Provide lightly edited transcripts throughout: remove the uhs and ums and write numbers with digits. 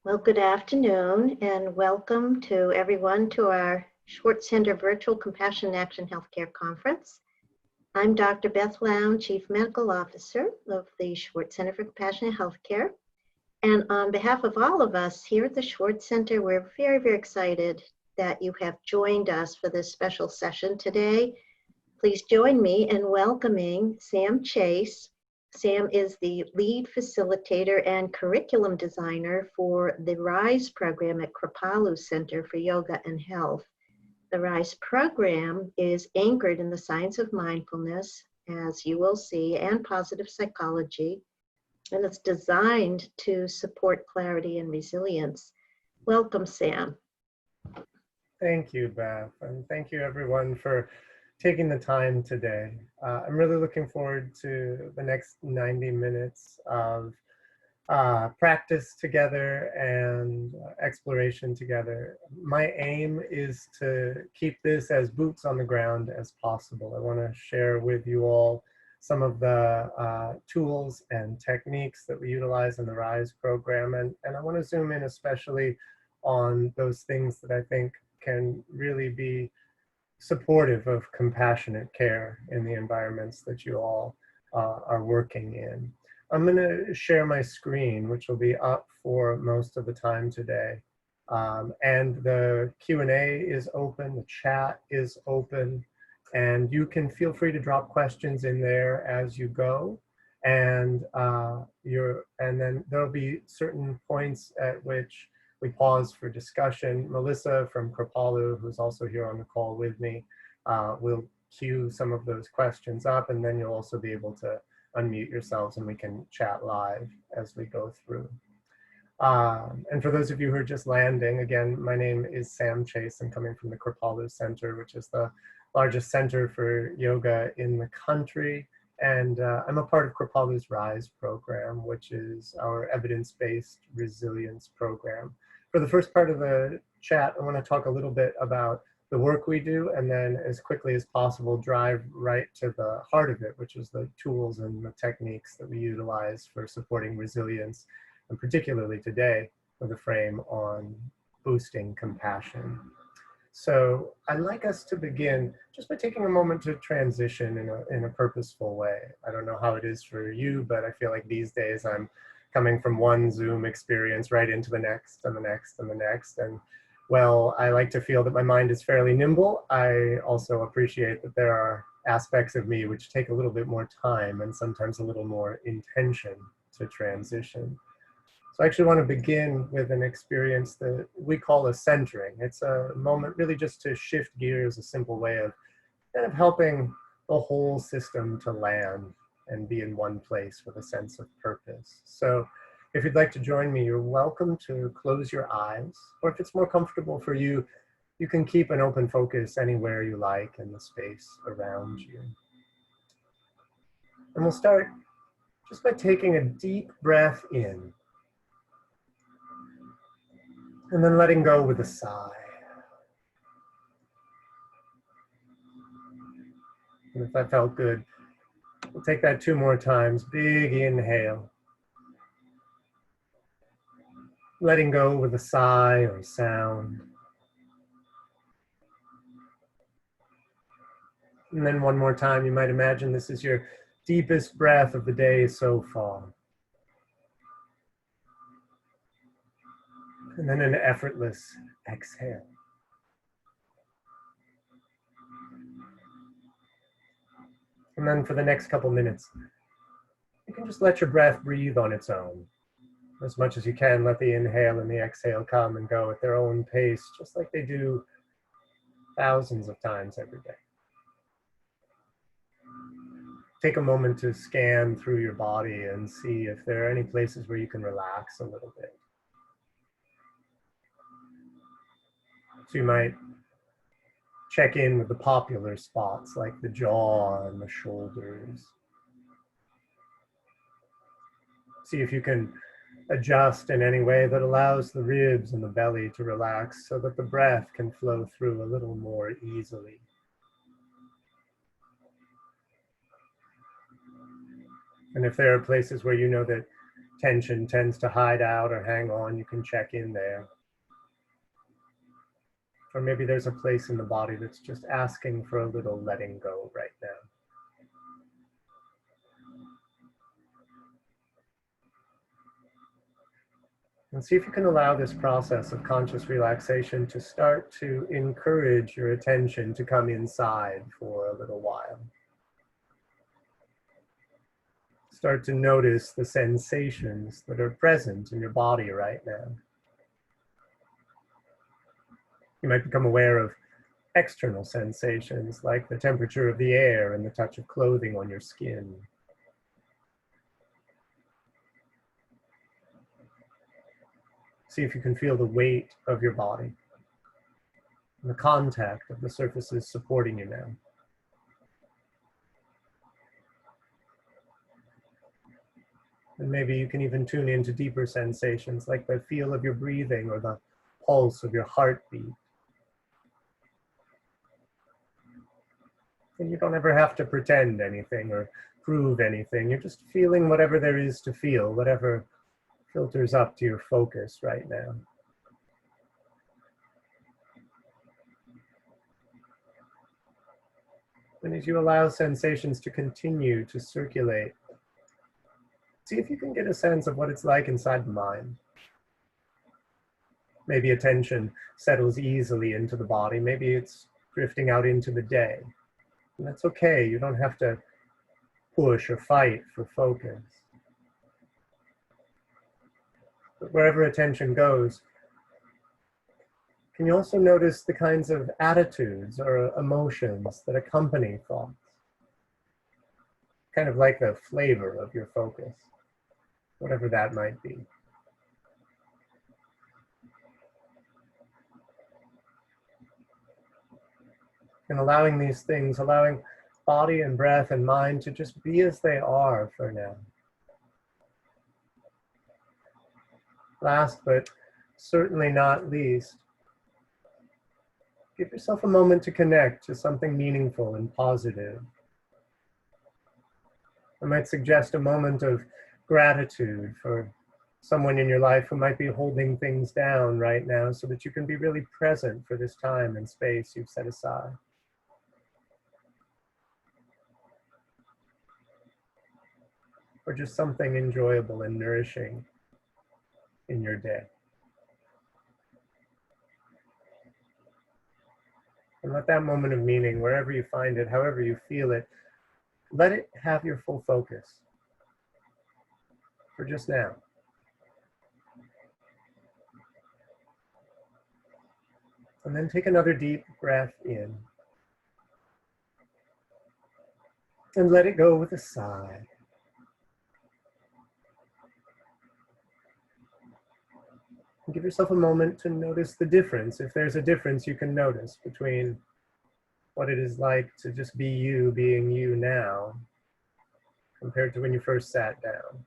Well, good afternoon and welcome to everyone to our Schwartz Center Virtual Compassion Action Healthcare Conference. I'm Dr. Beth Lown, Chief Medical Officer of the Schwartz Center for Compassionate Healthcare. And on behalf of all of us here at the Schwartz Center, we're very, very excited that you have joined us for this special session today. Please join me in welcoming Sam Chase. Sam is the lead facilitator and curriculum designer for the RISE program at Kripalu Center for Yoga and Health. The RISE program is anchored in the science of mindfulness, as you will see, and positive psychology, and it's designed to support clarity and resilience. Welcome, Sam. Thank you, Beth, and thank you everyone for taking the time today. I'm really looking forward to the next 90 minutes of practice together and exploration together. My aim is to keep this as boots on the ground as possible. I want to share with you all some of the tools and techniques that we utilize in the RISE program, and I want to zoom in especially on those things that I think can really be supportive of compassionate care in the environments that you all are working in. I'm going to share my screen, which will be up for most of the time today. And the Q&A is open, the chat is open, and you can feel free to drop questions in there as you go. And then there'll be certain points at which we pause for discussion. Melissa from Kripalu, who's also here on the call with me, will queue some of those questions up, and then you'll also be able to unmute yourselves and we can chat live as we go through. And for those of you who are just landing, again, my name is Sam Chase. I'm coming from the Kripalu Center, which is the largest center for yoga in the country. And I'm a part of Kripalu's RISE program, which is our evidence-based resilience program. For the first part of the chat, I want to talk a little bit about the work we do, and then as quickly as possible, drive right to the heart of it, which is the tools and the techniques that we utilize for supporting resilience, and particularly today with a frame on boosting compassion. So I'd like us to begin just by taking a moment to transition in a purposeful way. I don't know how it is for you, but I feel like these days I'm coming from one Zoom experience right into the next and the next and the next. And well, I like to feel that my mind is fairly nimble. I also appreciate that there are aspects of me which take a little bit more time and sometimes a little more intention to transition. So I actually want to begin with an experience that we call a centering. It's a moment really just to shift gears, a simple way of kind of helping the whole system to land and be in one place with a sense of purpose. So if you'd like to join me, you're welcome to close your eyes, or if it's more comfortable for you, you can keep an open focus anywhere you like in the space around you. And we'll start just by taking a deep breath in, and then letting go with a sigh. And if that felt good, we'll take that 2 more times. Big inhale. Letting go with a sigh or sound. And then 1 more time, you might imagine this is your deepest breath of the day so far. And then an effortless exhale. And then for the next couple minutes, you can just let your breath breathe on its own. As much as you can, let the inhale and the exhale come and go at their own pace, just like they do thousands of times every day. Take a moment to scan through your body and see if there are any places where you can relax a little bit. So you might check in with the popular spots like the jaw and the shoulders. See if you can adjust in any way that allows the ribs and the belly to relax so that the breath can flow through a little more easily. And if there are places where you know that tension tends to hide out or hang on, you can check in there. Or maybe there's a place in the body that's just asking for a little letting go right now. And see if you can allow this process of conscious relaxation to start to encourage your attention to come inside for a little while. Start to notice the sensations that are present in your body right now. You might become aware of external sensations like the temperature of the air and the touch of clothing on your skin. See if you can feel the weight of your body and the contact of the surfaces supporting you now. And maybe you can even tune into deeper sensations like the feel of your breathing or the pulse of your heartbeat. And you don't ever have to pretend anything or prove anything. You're just feeling whatever there is to feel, whatever filters up to your focus right now. And as you allow sensations to continue to circulate, see if you can get a sense of what it's like inside the mind. Maybe attention settles easily into the body. Maybe it's drifting out into the day. And that's okay. You don't have to push or fight for focus. But wherever attention goes, can you also notice the kinds of attitudes or emotions that accompany thoughts? Kind of like the flavor of your focus, whatever that might be. And allowing these things, allowing body and breath and mind to just be as they are for now. Last but certainly not least, give yourself a moment to connect to something meaningful and positive. I might suggest a moment of gratitude for someone in your life who might be holding things down right now so that you can be really present for this time and space you've set aside. Or just something enjoyable and nourishing in your day. And let that moment of meaning, wherever you find it, however you feel it, let it have your full focus for just now. And then take another deep breath in. And let it go with a sigh. And give yourself a moment to notice the difference. If there's a difference you can notice between what it is like to just be you being you now compared to when you first sat down.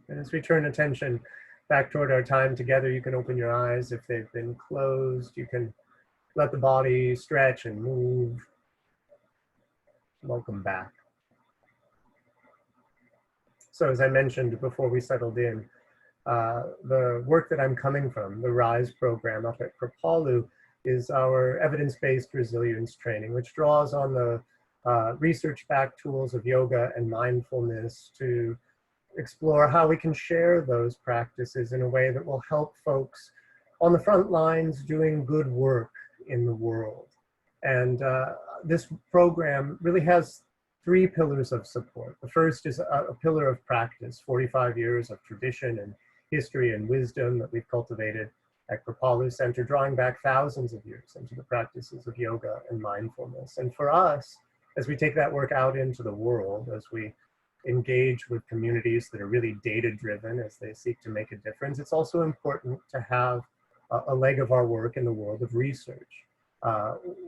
And as we turn attention back toward our time together, you can open your eyes if they've been closed. You can let the body stretch and move. Welcome back. So as I mentioned before we settled in, the work that I'm coming from, the RISE program up at Kripalu, is our evidence-based resilience training, which draws on the research-backed tools of yoga and mindfulness to explore how we can share those practices in a way that will help folks on the front lines doing good work in the world. And this program really has three pillars of support. The first is a pillar of practice, 45 years of tradition and history and wisdom that we've cultivated at Kripalu Center, drawing back thousands of years into the practices of yoga and mindfulness. And for us, as we take that work out into the world, as we engage with communities that are really data-driven as they seek to make a difference, it's also important to have a leg of our work in the world of research.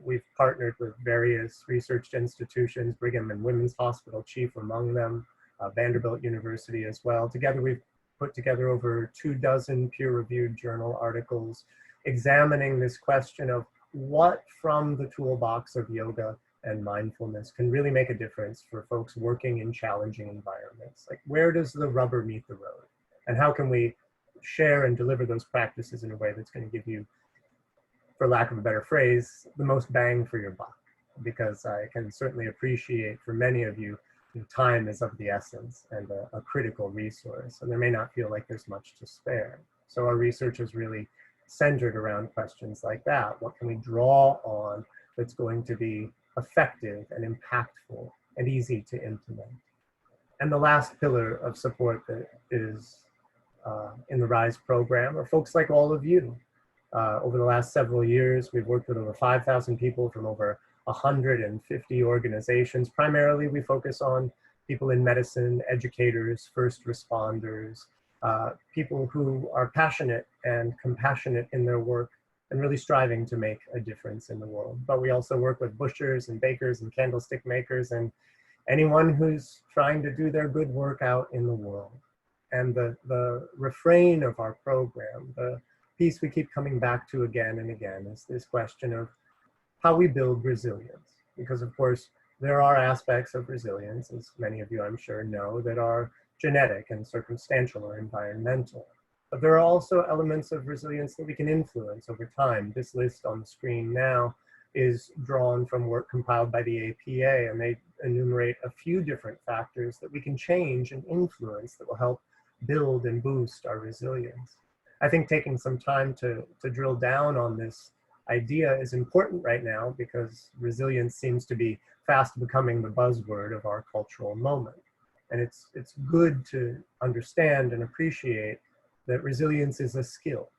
We've partnered with various research institutions, Brigham and Women's Hospital chief among them, Vanderbilt University as well. Together we've put together over 24 peer-reviewed journal articles examining this question of what from the toolbox of yoga and mindfulness can really make a difference for folks working in challenging environments. Like, where does the rubber meet the road? And how can we share and deliver those practices in a way that's going to give you, for lack of a better phrase, the most bang for your buck? Because I can certainly appreciate for many of you, time is of the essence and a critical resource, and there may not feel like there's much to spare. So our research is really centered around questions like that. What can we draw on that's going to be effective and impactful and easy to implement? And the last pillar of support that is in the RISE program are folks like all of you. Over the last several years, we've worked with over 5,000 people from over 150 organizations. Primarily, we focus on people in medicine, educators, first responders, people who are passionate and compassionate in their work and really striving to make a difference in the world. But we also work with butchers and bakers and candlestick makers and anyone who's trying to do their good work out in the world. And the refrain of our program, the piece we keep coming back to again and again, is this question of how we build resilience. Because of course, there are aspects of resilience, as many of you I'm sure know, that are genetic and circumstantial or environmental. But there are also elements of resilience that we can influence over time. This list on the screen now is drawn from work compiled by the APA, and they enumerate a few different factors that we can change and influence that will help build and boost our resilience. I think taking some time to drill down on this idea is important right now because resilience seems to be fast becoming the buzzword of our cultural moment. And it's good to understand and appreciate that resilience is a skill.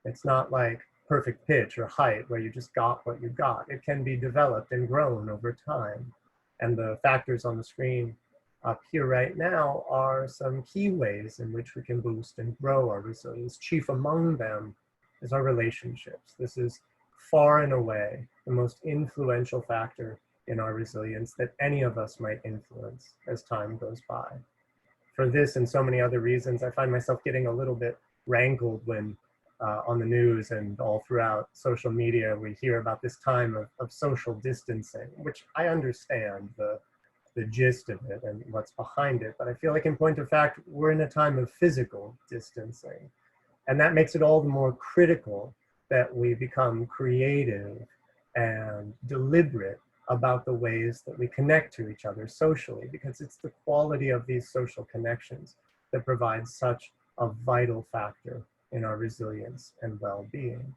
It's not like perfect pitch or height where you just got what you got. It can be developed and grown over time. And the factors on the screen up here right now are some key ways in which we can boost and grow our resilience. Chief among them is our relationships. This is far and away the most influential factor in our resilience that any of us might influence as time goes by. For this and so many other reasons, I find myself getting a little bit rankled when on the news and all throughout social media, we hear about this time of social distancing, which I understand the gist of it and what's behind it. But I feel like in point of fact, we're in a time of physical distancing. And that makes it all the more critical that we become creative and deliberate about the ways that we connect to each other socially, because it's the quality of these social connections that provides such a vital factor in our resilience and well-being.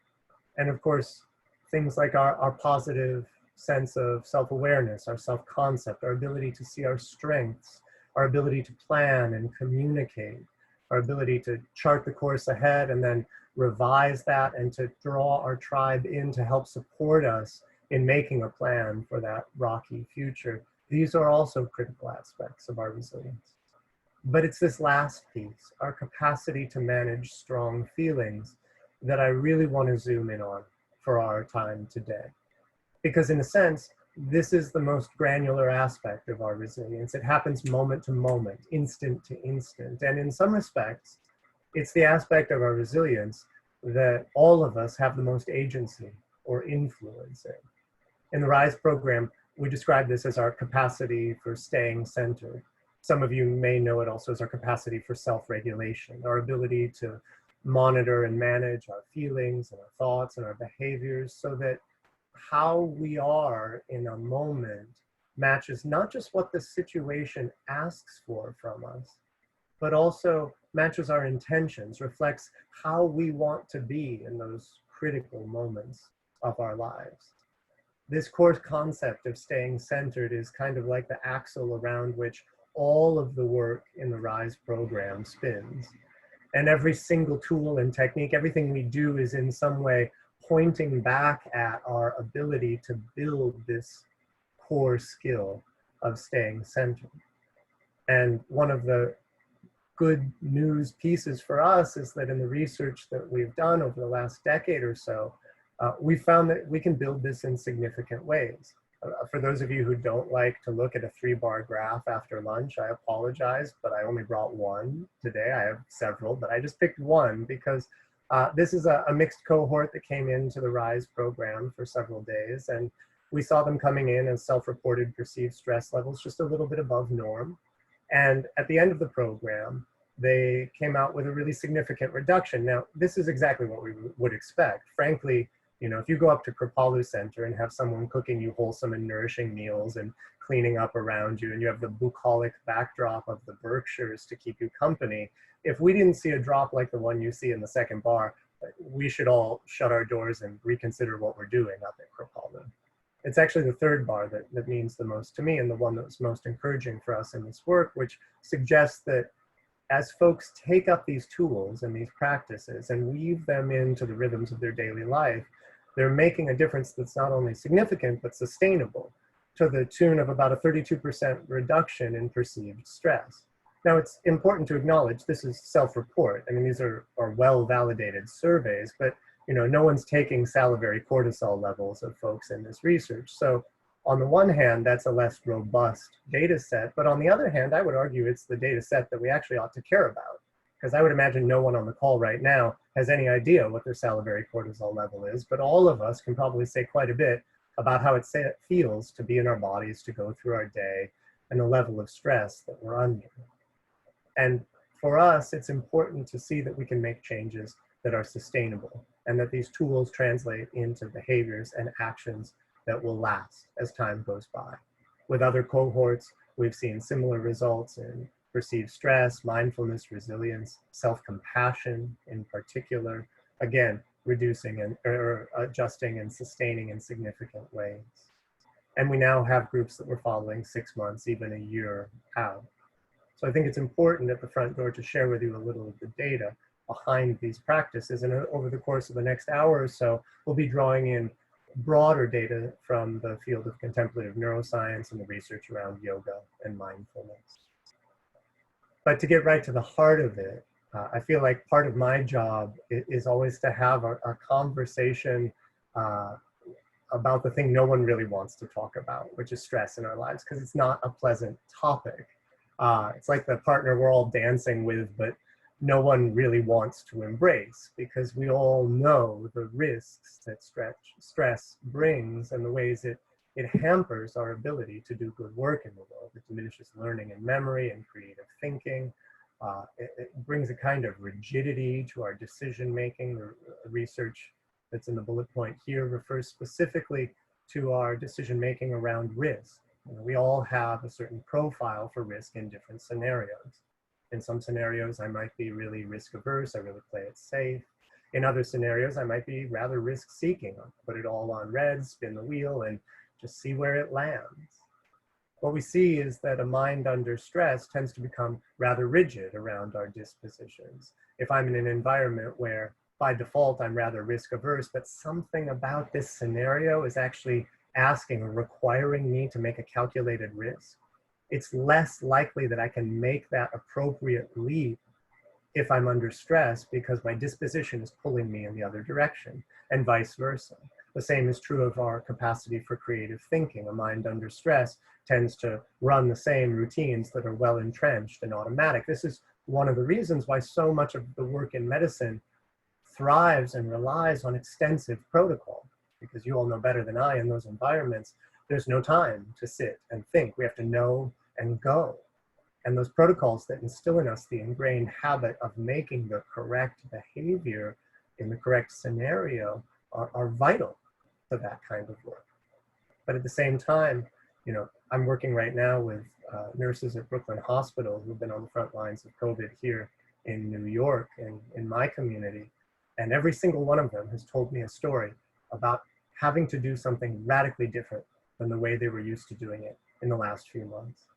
And of course, things like our positive sense of self-awareness, our self-concept, our ability to see our strengths, our ability to plan and communicate, our ability to chart the course ahead and then revise that and to draw our tribe in to help support us in making a plan for that rocky future. These are also critical aspects of our resilience. But it's this last piece, our capacity to manage strong feelings, that I really want to zoom in on for our time today. Because in a sense, this is the most granular aspect of our resilience. It happens moment to moment, instant to instant. And in some respects, it's the aspect of our resilience that all of us have the most agency or influence in. In the RISE program, we describe this as our capacity for staying centered. Some of you may know it also as our capacity for self-regulation, our ability to monitor and manage our feelings and our thoughts and our behaviors so that how we are in a moment matches not just what the situation asks for from us, but also matches our intentions, reflects how we want to be in those critical moments of our lives. This core concept of staying centered is kind of like the axle around which all of the work in the RISE program spins. And every single tool and technique, everything we do is in some way pointing back at our ability to build this core skill of staying centered. And one of the good news pieces for us is that in the research that we've done over the last decade or so, we found that we can build this in significant ways. For those of you who don't like to look at a 3-bar graph after lunch, I apologize, but I only brought one today. I have several, but I just picked one because this is a mixed cohort that came into the RISE program for several days. And we saw them coming in as self-reported perceived stress levels just a little bit above norm. And at the end of the program, they came out with a really significant reduction. Now, this is exactly what we would expect. Frankly, you know, if you go up to Kripalu Center and have someone cooking you wholesome and nourishing meals and cleaning up around you, and you have the bucolic backdrop of the Berkshires to keep you company, if we didn't see a drop like the one you see in the second bar, we should all shut our doors and reconsider what we're doing up at Kripalu. It's actually the third bar that means the most to me, and the one that was most encouraging for us in this work, which suggests that as folks take up these tools and these practices and weave them into the rhythms of their daily life, they're making a difference that's not only significant, but sustainable, to the tune of about a 32% reduction in perceived stress. Now, it's important to acknowledge this is self-report. I mean, these are well-validated surveys, but you know, no one's taking salivary cortisol levels of folks in this research. So on the one hand, that's a less robust data set, but on the other hand, I would argue it's the data set that we actually ought to care about, because I would imagine no one on the call right now has any idea what their salivary cortisol level is, but all of us can probably say quite a bit about how it feels to be in our bodies, to go through our day, and the level of stress that we're under. And for us, it's important to see that we can make changes that are sustainable, and that these tools translate into behaviors and actions that will last as time goes by. With other cohorts, we've seen similar results in perceived stress, mindfulness, resilience, self-compassion in particular, again, reducing or adjusting and sustaining in significant ways. And we now have groups that we're following 6 months, even a year out. So I think it's important at the front door to share with you a little of the data behind these practices. And over the course of the next hour or so, we'll be drawing in broader data from the field of contemplative neuroscience and the research around yoga and mindfulness. But to get right to the heart of it, I feel like part of my job is always to have a conversation about the thing no one really wants to talk about, which is stress in our lives, because it's not a pleasant topic. It's like the partner we're all dancing with, but no one really wants to embrace, because we all know the risks that stress brings and the ways it hampers our ability to do good work in the world. It diminishes learning and memory and creative thinking. It brings a kind of rigidity to our decision making. The research that's in the bullet point here refers specifically to our decision making around risk. You know, we all have a certain profile for risk in different scenarios. In some scenarios, I might be really risk averse. I really play it safe. In other scenarios, I might be rather risk seeking. I'll put it all on red, spin the wheel, and just see where it lands. What we see is that a mind under stress tends to become rather rigid around our dispositions. If I'm in an environment where by default I'm rather risk averse, but something about this scenario is actually asking or requiring me to make a calculated risk, it's less likely that I can make that appropriate leap if I'm under stress, because my disposition is pulling me in the other direction, and vice versa. The same is true of our capacity for creative thinking. A mind under stress tends to run the same routines that are well entrenched and automatic. This is one of the reasons why so much of the work in medicine thrives and relies on extensive protocol, because you all know better than I, in those environments, there's no time to sit and think. We have to know and go. And those protocols that instill in us the ingrained habit of making the correct behavior in the correct scenario are vital to that kind of work. But at the same time, you know, I'm working right now with nurses at Brooklyn Hospital who've been on the front lines of COVID here in New York and in my community. And every single one of them has told me a story about having to do something radically different than the way they were used to doing it in the last few months.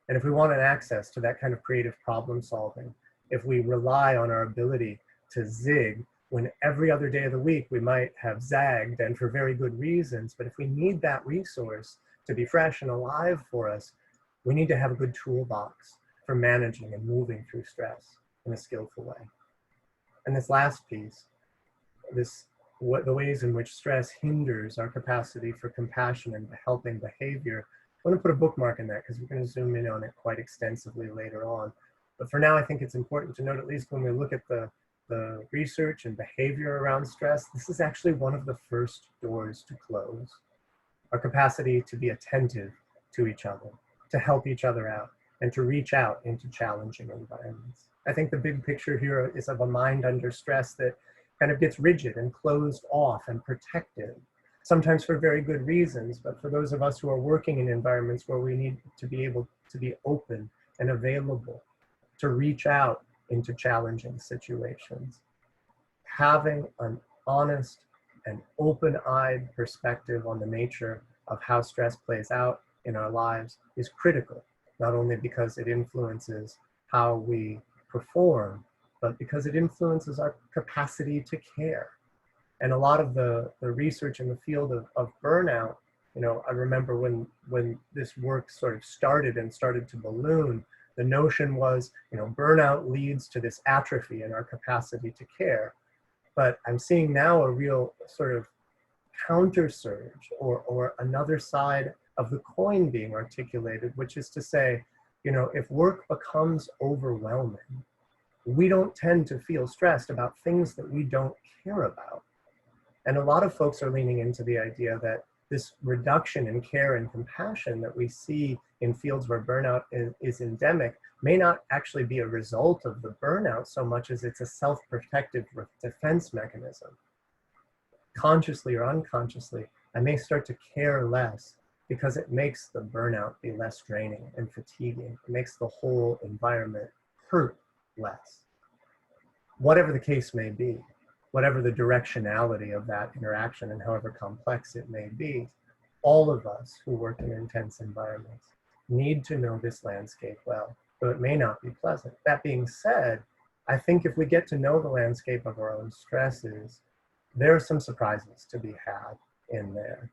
And if we want an access to that kind of creative problem solving, if we rely on our ability to zig when every other day of the week we might have zagged, and for very good reasons, but if we need that resource to be fresh and alive for us, we need to have a good toolbox for managing and moving through stress in a skillful way. And this last piece, the ways in which stress hinders our capacity for compassion and helping behavior, I want to put a bookmark in that because we're going to zoom in on it quite extensively later on. But for now, I think it's important to note, at least when we look at the research and behavior around stress, this is actually one of the first doors to close. our capacity to be attentive to each other, to help each other out, and to reach out into challenging environments. I think the big picture here is of a mind under stress that kind of gets rigid and closed off and protective, sometimes for very good reasons, but for those of us who are working in environments where we need to be able to be open and available, to reach out into challenging situations, having an honest and open-eyed perspective on the nature of how stress plays out in our lives is critical, not only because it influences how we perform, but because it influences our capacity to care. And a lot of the research in the field of burnout, I remember when this work sort of started to balloon, the notion was, burnout leads to this atrophy in our capacity to care. But I'm seeing now a real sort of counter surge or another side of the coin being articulated, which is to say, if work becomes overwhelming, we don't tend to feel stressed about things that we don't care about. And a lot of folks are leaning into the idea that this reduction in care and compassion that we see in fields where burnout is endemic may not actually be a result of the burnout so much as it's a self-protective defense mechanism. Consciously or unconsciously, I may start to care less because it makes the burnout be less draining and fatiguing. It makes the whole environment hurt less. Whatever the case may be, whatever the directionality of that interaction and however complex it may be, all of us who work in intense environments need to know this landscape well, though it may not be pleasant. That being said, I think if we get to know the landscape of our own stresses, there are some surprises to be had in there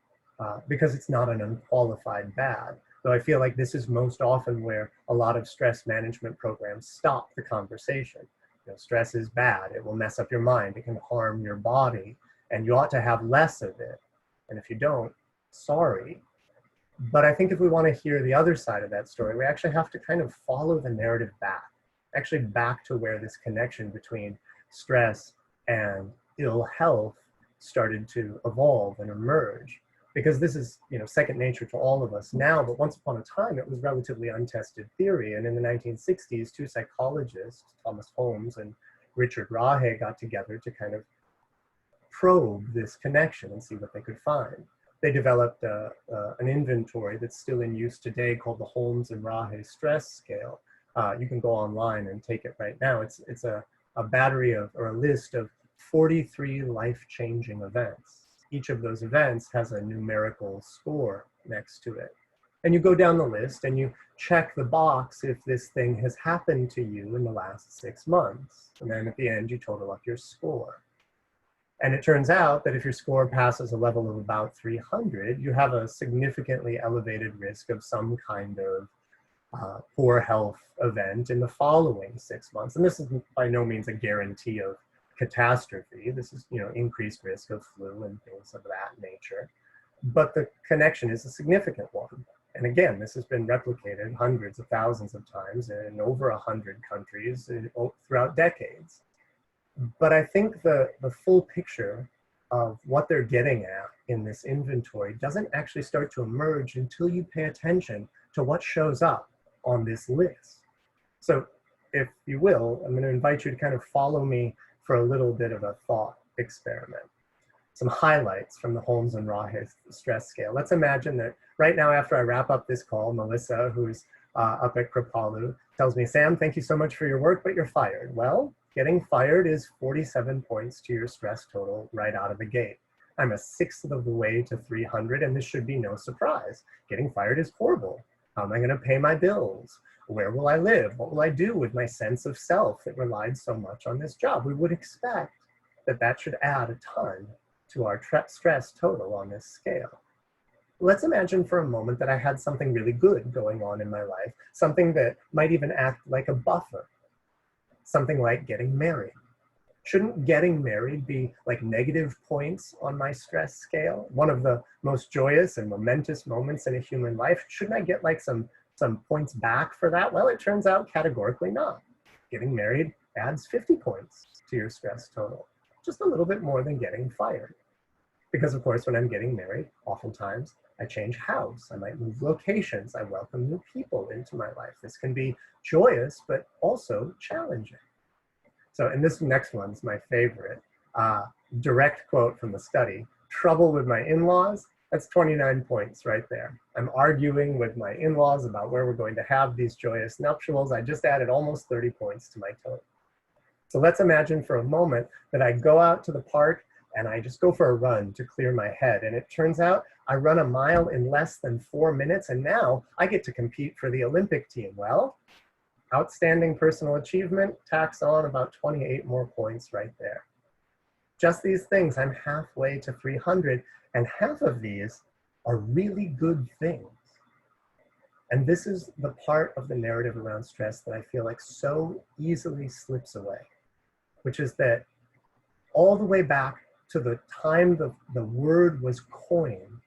because it's not an unqualified bad. Though I feel like this is most often where a lot of stress management programs stop the conversation. Stress is bad. It will mess up your mind. It can harm your body, and you ought to have less of it. And if you don't, sorry. But I think if we want to hear the other side of that story, we actually have to kind of follow the narrative back to where this connection between stress and ill health started to evolve and emerge. Because this is, second nature to all of us now, but once upon a time, it was relatively untested theory. And in the 1960s, two psychologists, Thomas Holmes and Richard Rahe, got together to kind of probe this connection and see what they could find. They developed an inventory that's still in use today called the Holmes and Rahe stress scale. You can go online and take it right now. It's a battery of, or a list of 43 life-changing events. Each of those events has a numerical score next to it. And you go down the list and you check the box if this thing has happened to you in the last 6 months. And then at the end, you total up your score. And it turns out that if your score passes a level of about 300, you have a significantly elevated risk of some kind of poor health event in the following 6 months. And this is by no means a guarantee of catastrophe. This is, increased risk of flu and things of that nature. But the connection is a significant one. And again, this has been replicated hundreds of thousands of times in over 100 countries throughout decades. But I think the full picture of what they're getting at in this inventory doesn't actually start to emerge until you pay attention to what shows up on this list. So if you will, I'm going to invite you to kind of follow me for a little bit of a thought experiment. Some highlights from the Holmes and Rahe stress scale. Let's imagine that right now, after I wrap up this call, Melissa, who's up at Kripalu, tells me, Sam, thank you so much for your work, but you're fired. Well, getting fired is 47 points to your stress total right out of the gate. I'm a sixth of the way to 300, and this should be no surprise. Getting fired is horrible. How am I going to pay my bills? Where will I live? What will I do with my sense of self that relied so much on this job? We would expect that that should add a ton to our stress total on this scale. Let's imagine for a moment that I had something really good going on in my life, something that might even act like a buffer, something like getting married. Shouldn't getting married be like negative points on my stress scale? One of the most joyous and momentous moments in a human life. Shouldn't I get like some points back for that? Well, it turns out categorically not. Getting married adds 50 points to your stress total, just a little bit more than getting fired. Because of course, when I'm getting married, oftentimes I change house. I might move locations. I welcome new people into my life. This can be joyous, but also challenging. So, and this next one's my favorite. Direct quote from the study: trouble with my in-laws. That's 29 points right there. I'm arguing with my in-laws about where we're going to have these joyous nuptials. I just added almost 30 points to my total. So let's imagine for a moment that I go out to the park and I just go for a run to clear my head. And it turns out I run a mile in less than 4 minutes, and now I get to compete for the Olympic team. Well, outstanding personal achievement, tacks on about 28 more points right there. Just these things, I'm halfway to 300, and half of these are really good things. And this is the part of the narrative around stress that I feel like so easily slips away, which is that all the way back to the time the word was coined,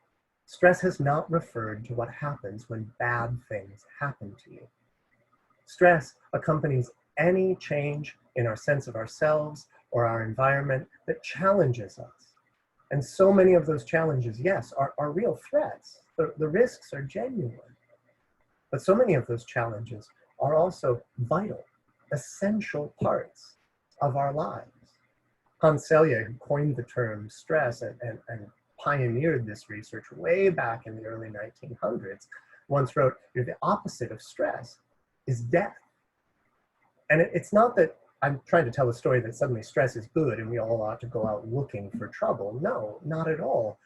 stress has not referred to what happens when bad things happen to you. Stress accompanies any change in our sense of ourselves or our environment that challenges us. And so many of those challenges, yes, are real threats. The risks are genuine. But so many of those challenges are also vital, essential parts of our lives. Hans Selye, who coined the term stress and pioneered this research way back in the early 1900s, once wrote, the opposite of stress is death. And it's not that I'm trying to tell a story that suddenly stress is good and we all ought to go out looking for trouble. No, not at all.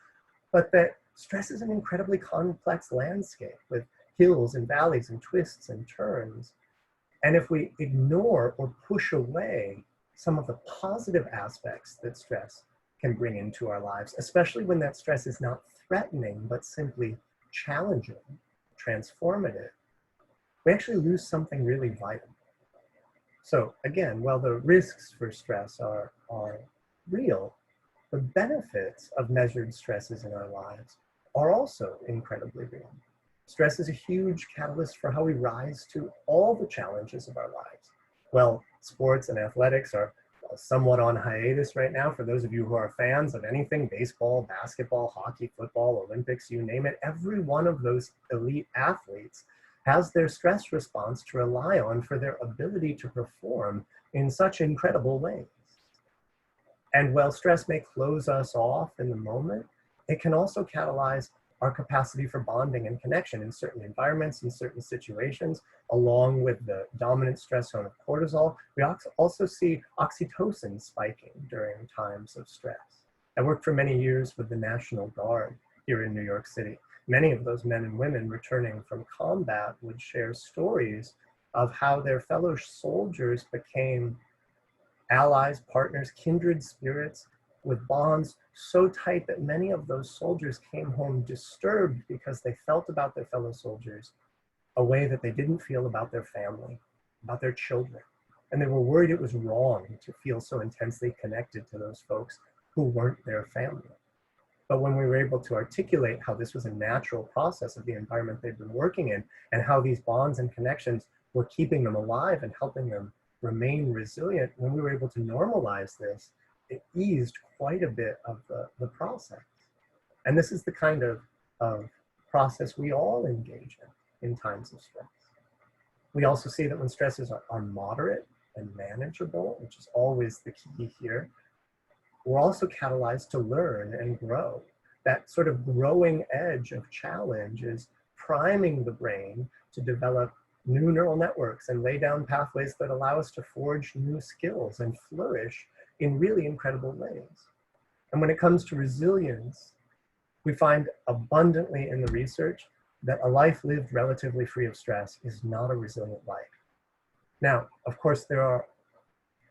But that stress is an incredibly complex landscape with hills and valleys and twists and turns. And if we ignore or push away some of the positive aspects that stress can bring into our lives, especially when that stress is not threatening, but simply challenging, transformative, we actually lose something really vital. So again, while the risks for stress are real, the benefits of measured stresses in our lives are also incredibly real. Stress is a huge catalyst for how we rise to all the challenges of our lives. Well, sports and athletics are somewhat on hiatus right now. For those of you who are fans of anything, baseball, basketball, hockey, football, Olympics, you name it, every one of those elite athletes has their stress response to rely on for their ability to perform in such incredible ways. And while stress may close us off in the moment, it can also catalyze our capacity for bonding and connection in certain environments, in certain situations, along with the dominant stress hormone of cortisol. We also see oxytocin spiking during times of stress. I worked for many years with the National Guard here in New York City. Many of those men and women returning from combat would share stories of how their fellow soldiers became allies, partners, kindred spirits, with bonds so tight that many of those soldiers came home disturbed because they felt about their fellow soldiers a way that they didn't feel about their family, about their children. And they were worried it was wrong to feel so intensely connected to those folks who weren't their family. But when we were able to articulate how this was a natural process of the environment they'd been working in, and how these bonds and connections were keeping them alive and helping them remain resilient, when we were able to normalize this, it eased quite a bit of the process. And this is the kind of process we all engage in times of stress. We also see that when stresses are moderate and manageable, which is always the key here, we're also catalyzed to learn and grow. That sort of growing edge of challenge is priming the brain to develop new neural networks and lay down pathways that allow us to forge new skills and flourish in really incredible ways. And when it comes to resilience, we find abundantly in the research that a life lived relatively free of stress is not a resilient life. Now, of course, there are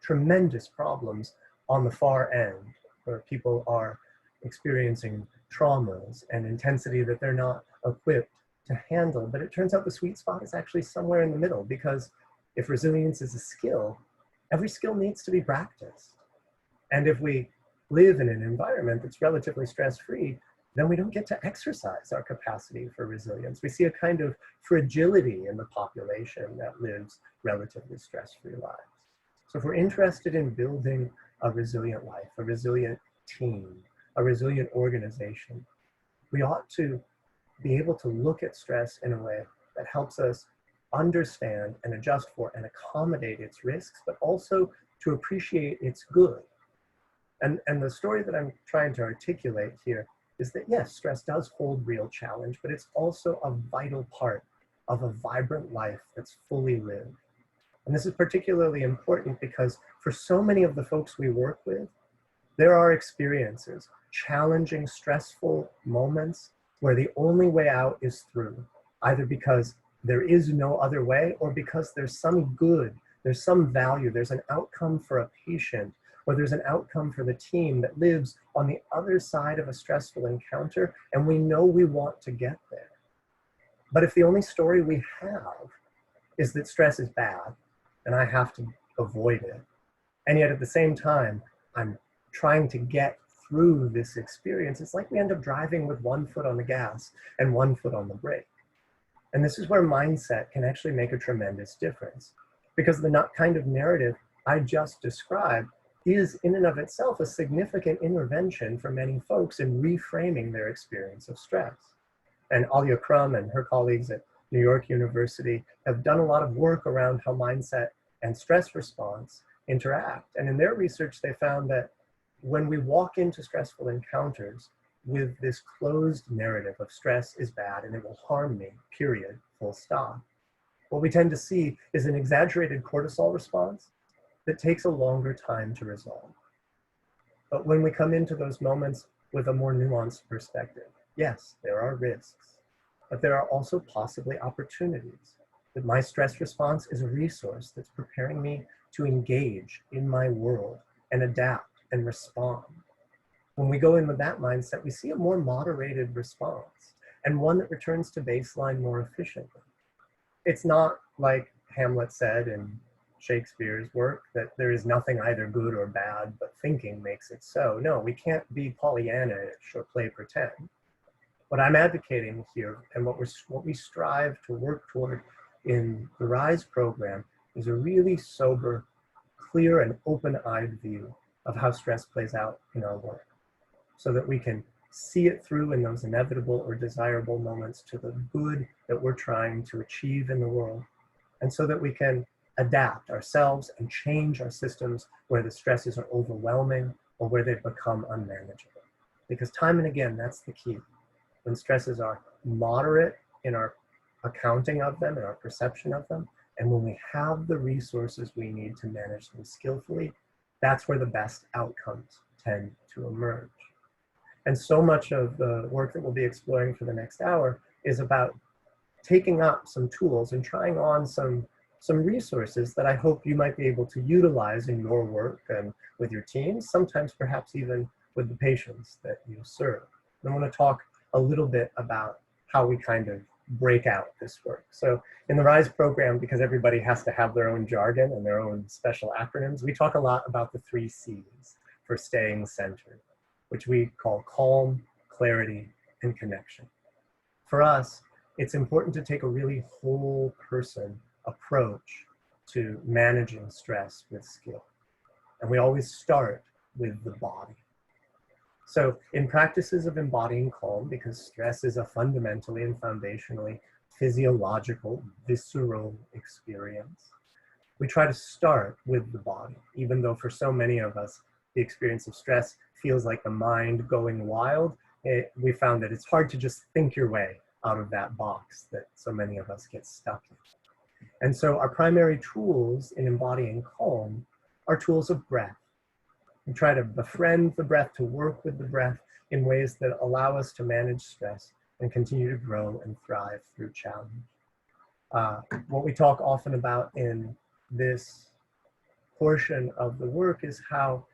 tremendous problems on the far end where people are experiencing traumas and intensity that they're not equipped to handle. But it turns out the sweet spot is actually somewhere in the middle, because if resilience is a skill, every skill needs to be practiced. And if we live in an environment that's relatively stress-free, then we don't get to exercise our capacity for resilience. We see a kind of fragility in the population that lives relatively stress-free lives. So if we're interested in building a resilient life, a resilient team, a resilient organization, we ought to be able to look at stress in a way that helps us understand and adjust for and accommodate its risks, but also to appreciate its good. And the story that I'm trying to articulate here is that yes, stress does hold real challenge, but it's also a vital part of a vibrant life that's fully lived. And this is particularly important because for so many of the folks we work with, there are experiences, challenging, stressful moments where the only way out is through, either because there is no other way or because there's some good, there's some value, there's an outcome for a patient, or there's an outcome for the team that lives on the other side of a stressful encounter, and we know we want to get there. But if the only story we have is that stress is bad and I have to avoid it, and yet at the same time, I'm trying to get through this experience, it's like we end up driving with one foot on the gas and one foot on the brake. And this is where mindset can actually make a tremendous difference, because the kind of narrative I just described is in and of itself a significant intervention for many folks in reframing their experience of stress. And Alia Crum and her colleagues at New York University have done a lot of work around how mindset and stress response interact. And in their research, they found that when we walk into stressful encounters with this closed narrative of stress is bad and it will harm me, period, full stop, what we tend to see is an exaggerated cortisol response that takes a longer time to resolve. But when we come into those moments with a more nuanced perspective, yes, there are risks, but there are also possibly opportunities. That my stress response is a resource that's preparing me to engage in my world and adapt and respond. When we go in with that mindset, we see a more moderated response and one that returns to baseline more efficiently. It's not like Hamlet said in Shakespeare's work that there is nothing either good or bad, but thinking makes it so. No, we can't be Pollyanna-ish or play pretend. What I'm advocating here and what we strive to work toward in the RISE program is a really sober, clear, and open-eyed view of how stress plays out in our work, so that we can see it through in those inevitable or desirable moments to the good that we're trying to achieve in the world, and so that we can adapt ourselves and change our systems where the stresses are overwhelming or where they've become unmanageable. Because time and again, that's the key. When stresses are moderate in our accounting of them and our perception of them, and when we have the resources we need to manage them skillfully, that's where the best outcomes tend to emerge. And so much of the work that we'll be exploring for the next hour is about taking up some tools and trying on some resources that I hope you might be able to utilize in your work and with your teams, sometimes perhaps even with the patients that you serve. And I want to talk a little bit about how we kind of break out this work. So in the RISE program, because everybody has to have their own jargon and their own special acronyms, we talk a lot about the 3 C's for staying centered, which we call calm, clarity, and connection. For us, it's important to take a really whole person approach to managing stress with skill. And we always start with the body. So in practices of embodying calm, because stress is a fundamentally and foundationally physiological, visceral experience, we try to start with the body, even though for so many of us, the experience of stress feels like the mind going wild. We found that it's hard to just think your way out of that box that so many of us get stuck in. And so our primary tools in embodying calm are tools of breath. We try to befriend the breath, to work with the breath in ways that allow us to manage stress and continue to grow and thrive through challenge. What we talk often about in this portion of the work is how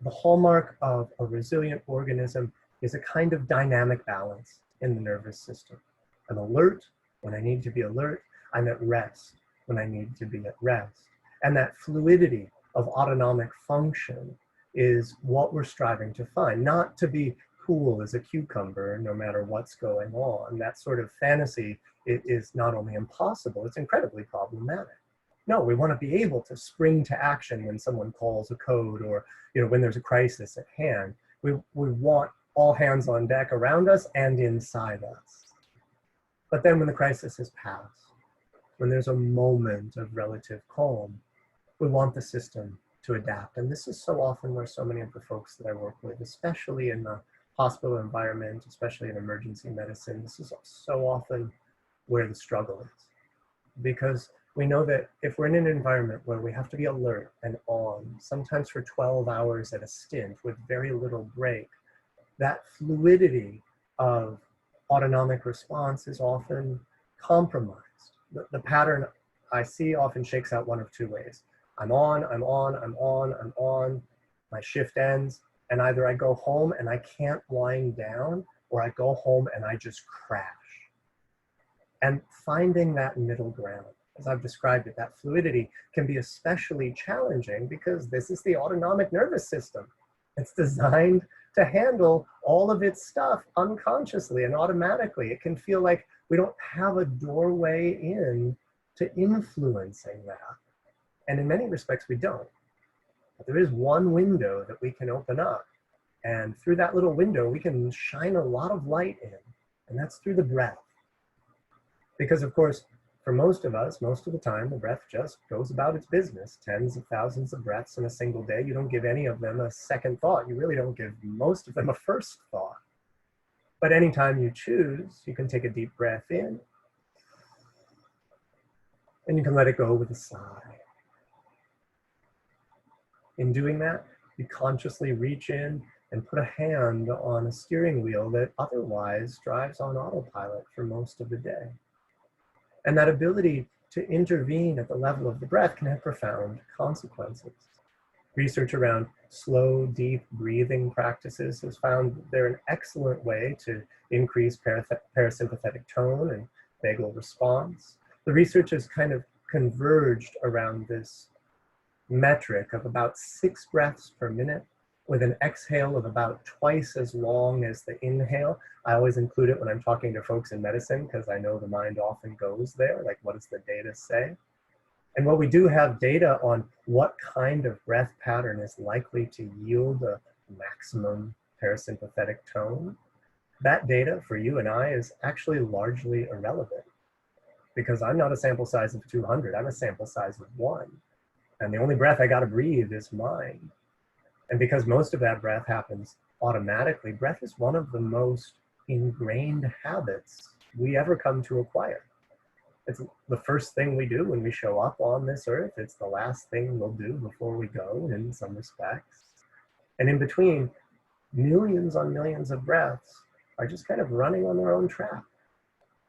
the hallmark of a resilient organism is a kind of dynamic balance in the nervous system. I'm alert when I need to be alert. I'm at rest when I need to be at rest. And that fluidity of autonomic function is what we're striving to find, not to be cool as a cucumber no matter what's going on. That sort of fantasy is not only impossible, it's incredibly problematic. No, we want to be able to spring to action when someone calls a code or when there's a crisis at hand. We want all hands on deck around us and inside us. But then when the crisis has passed, when there's a moment of relative calm, we want the system to adapt. And this is so often where so many of the folks that I work with, especially in the hospital environment, especially in emergency medicine, this is so often where the struggle is. Because we know that if we're in an environment where we have to be alert and on, sometimes for 12 hours at a stint with very little break, that fluidity of autonomic response is often compromised. The pattern I see often shakes out one of two ways. I'm on, I'm on, I'm on, I'm on, my shift ends, and either I go home and I can't wind down, or I go home and I just crash. And finding that middle ground, as I've described it, that fluidity can be especially challenging because this is the autonomic nervous system. It's designed to handle all of its stuff unconsciously and automatically. It can feel like we don't have a doorway in to influencing that. And in many respects, we don't. But there is one window that we can open up. And through that little window, we can shine a lot of light in. And that's through the breath. Because of course, for most of us, most of the time, the breath just goes about its business. Tens of thousands of breaths in a single day. You don't give any of them a second thought. You really don't give most of them a first thought. But anytime you choose, you can take a deep breath in, and you can let it go with a sigh. In doing that, you consciously reach in and put a hand on a steering wheel that otherwise drives on autopilot for most of the day. And that ability to intervene at the level of the breath can have profound consequences. Research around slow, deep breathing practices has found they're an excellent way to increase parasympathetic tone and vagal response. The research has kind of converged around this metric of about 6 breaths per minute with an exhale of about twice as long as the inhale. I always include it when I'm talking to folks in medicine because I know the mind often goes there, like what does the data say? And while we do have data on what kind of breath pattern is likely to yield a maximum parasympathetic tone, that data for you and I is actually largely irrelevant because I'm not a sample size of 200, I'm a sample size of 1. And the only breath I gotta breathe is mine. And because most of that breath happens automatically, breath is one of the most ingrained habits we ever come to acquire. It's the first thing we do when we show up on this earth. It's the last thing we'll do before we go in some respects. And in between, millions on millions of breaths are just kind of running on their own track.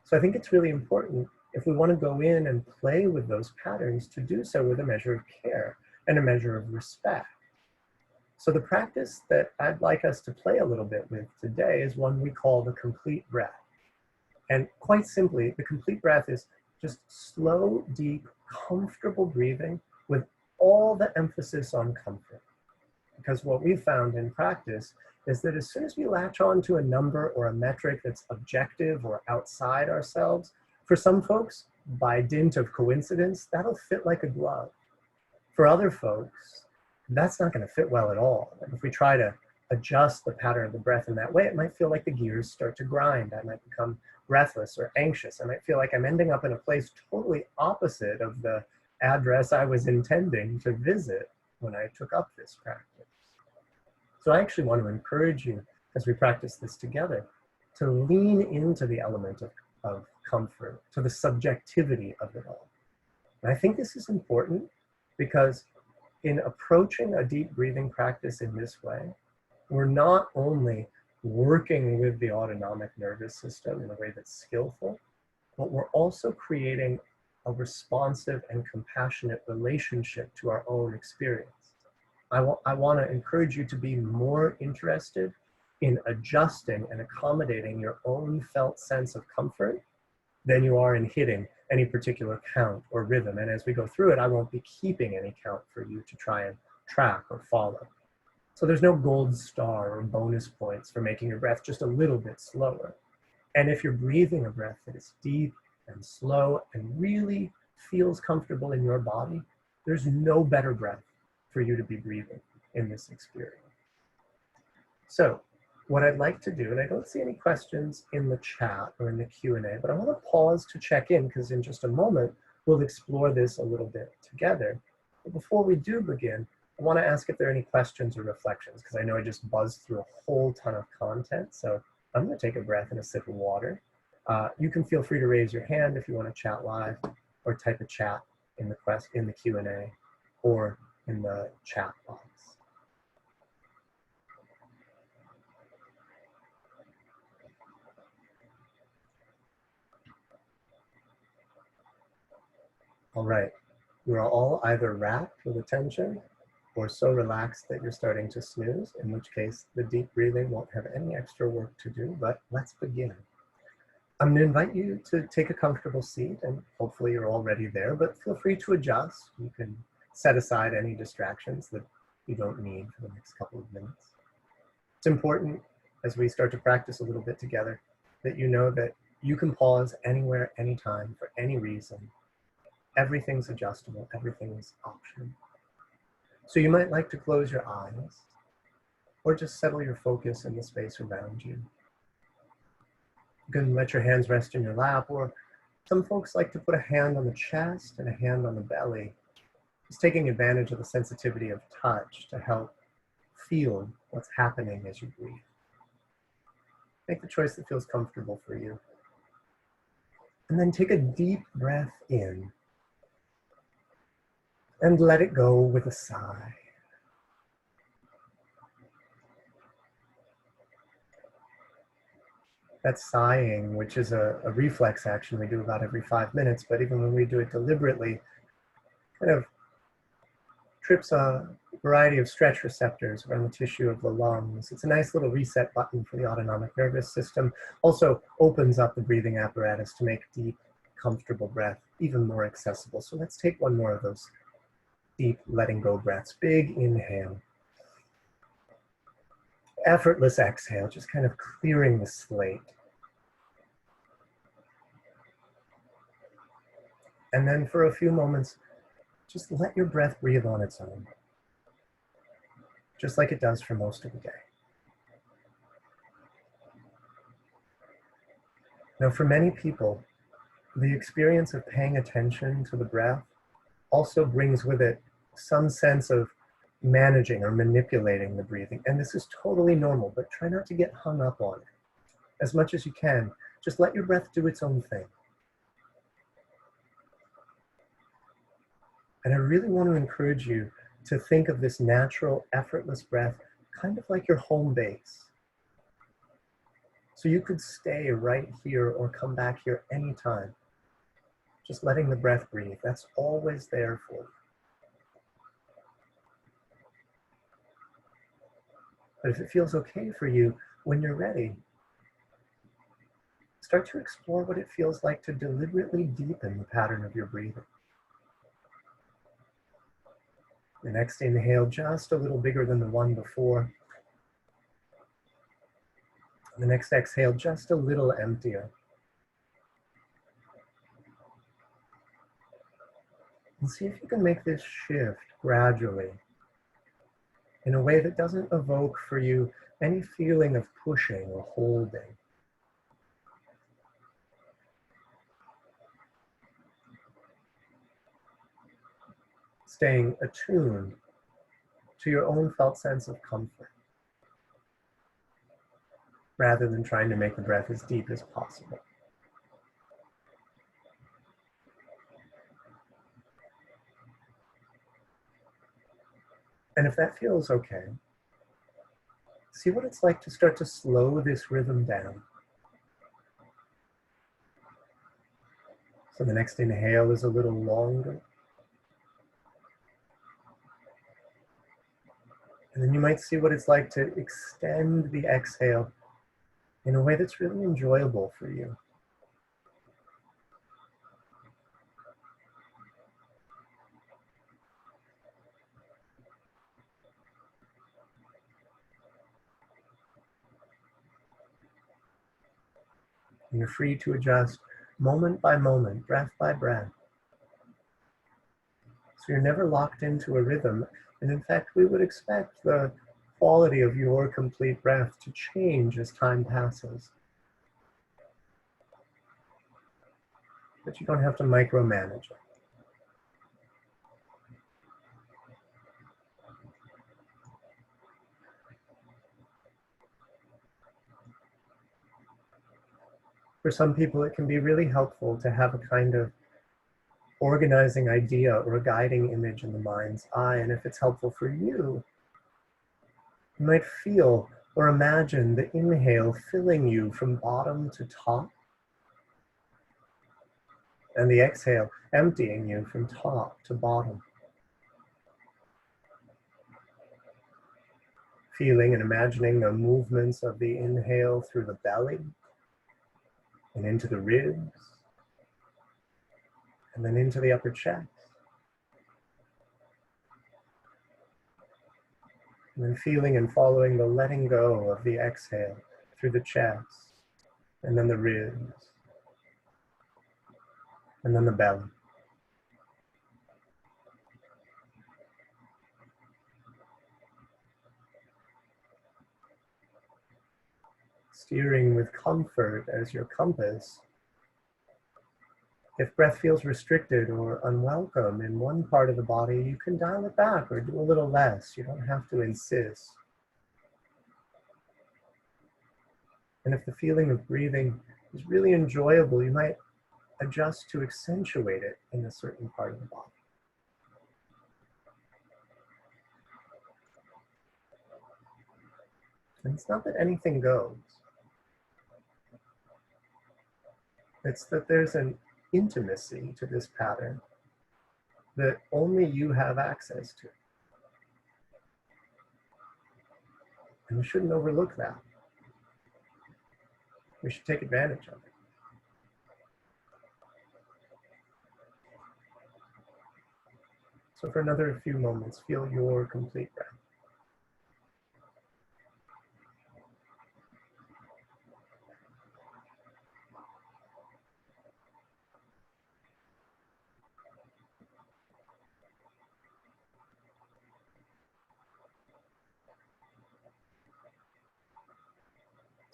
So I think it's really important if we want to go in and play with those patterns to do so with a measure of care and a measure of respect. So the practice that I'd like us to play a little bit with today is one we call the complete breath. And quite simply, the complete breath is just slow, deep, comfortable breathing with all the emphasis on comfort. Because what we've found in practice is that as soon as we latch on to a number or a metric that's objective or outside ourselves, for some folks, by dint of coincidence, that'll fit like a glove. For other folks, that's not going to fit well at all. And if we try to adjust the pattern of the breath in that way, it might feel like the gears start to grind. I might become breathless or anxious. I might feel like I'm ending up in a place totally opposite of the address I was intending to visit when I took up this practice. So I actually want to encourage you, as we practice this together, to lean into the element of comfort, to the subjectivity of it all. And I think this is important because in approaching a deep breathing practice in this way, we're not only working with the autonomic nervous system in a way that's skillful, but we're also creating a responsive and compassionate relationship to our own experience. I want to encourage you to be more interested in adjusting and accommodating your own felt sense of comfort than you are in hitting any particular count or rhythm. And as we go through it, I won't be keeping any count for you to try and track or follow. So there's no gold star or bonus points for making your breath just a little bit slower. And if you're breathing a breath that is deep and slow and really feels comfortable in your body, there's no better breath for you to be breathing in this experience. So what I'd like to do, and I don't see any questions in the chat or in the Q&A, but I want to pause to check in because in just a moment, we'll explore this a little bit together. But before we do begin, I want to ask if there are any questions or reflections because I know I just buzzed through a whole ton of content. So I'm going to take a breath and a sip of water. You can feel free to raise your hand if you want to chat live or type a chat in the Q&A or in the chat box. All right, you're all either rapt with attention or so relaxed that you're starting to snooze, in which case the deep breathing won't have any extra work to do, but let's begin. I'm gonna invite you to take a comfortable seat and hopefully you're already there, but feel free to adjust. You can set aside any distractions that you don't need for the next couple of minutes. It's important as we start to practice a little bit together that you know that you can pause anywhere, anytime, for any reason. Everything's adjustable, everything's optional. So you might like to close your eyes or just settle your focus in the space around you. You can let your hands rest in your lap, or some folks like to put a hand on the chest and a hand on the belly, just taking advantage of the sensitivity of touch to help feel what's happening as you breathe. Make the choice that feels comfortable for you. And then take a deep breath in and let it go with a sigh. That's sighing, which is a reflex action we do about every 5 minutes, but even when we do it deliberately, kind of trips a variety of stretch receptors around the tissue of the lungs. It's a nice little reset button for the autonomic nervous system. Also opens up the breathing apparatus to make deep, comfortable breath even more accessible. So let's take one more of those deep letting go breaths. Big inhale. Effortless exhale, just kind of clearing the slate. And then for a few moments, just let your breath breathe on its own, just like it does for most of the day. Now, for many people, the experience of paying attention to the breath also brings with it some sense of managing or manipulating the breathing. And this is totally normal, but try not to get hung up on it. As much as you can, just let your breath do its own thing. And I really want to encourage you to think of this natural, effortless breath kind of like your home base. So you could stay right here or come back here anytime. Just letting the breath breathe. That's always there for you. But if it feels okay for you, when you're ready, start to explore what it feels like to deliberately deepen the pattern of your breathing. The next inhale, just a little bigger than the one before. The next exhale, just a little emptier. And see if you can make this shift gradually in a way that doesn't evoke for you any feeling of pushing or holding. Staying attuned to your own felt sense of comfort, rather than trying to make the breath as deep as possible. And if that feels okay, see what it's like to start to slow this rhythm down. So the next inhale is a little longer. And then you might see what it's like to extend the exhale in a way that's really enjoyable for you. And you're free to adjust moment by moment, breath by breath. So you're never locked into a rhythm. And in fact, we would expect the quality of your complete breath to change as time passes. But you don't have to micromanage it. For some people, it can be really helpful to have a kind of organizing idea or a guiding image in the mind's eye. And if it's helpful for you, you might feel or imagine the inhale filling you from bottom to top, and the exhale emptying you from top to bottom. Feeling and imagining the movements of the inhale through the belly and into the ribs, and then into the upper chest. And then feeling and following the letting go of the exhale through the chest, and then the ribs, and then the belly. Steering with comfort as your compass. If breath feels restricted or unwelcome in one part of the body, you can dial it back or do a little less. You don't have to insist. And if the feeling of breathing is really enjoyable, you might adjust to accentuate it in a certain part of the body. And it's not that anything goes. It's that there's an intimacy to this pattern that only you have access to. And we shouldn't overlook that. We should take advantage of it. So for another few moments, feel your complete breath.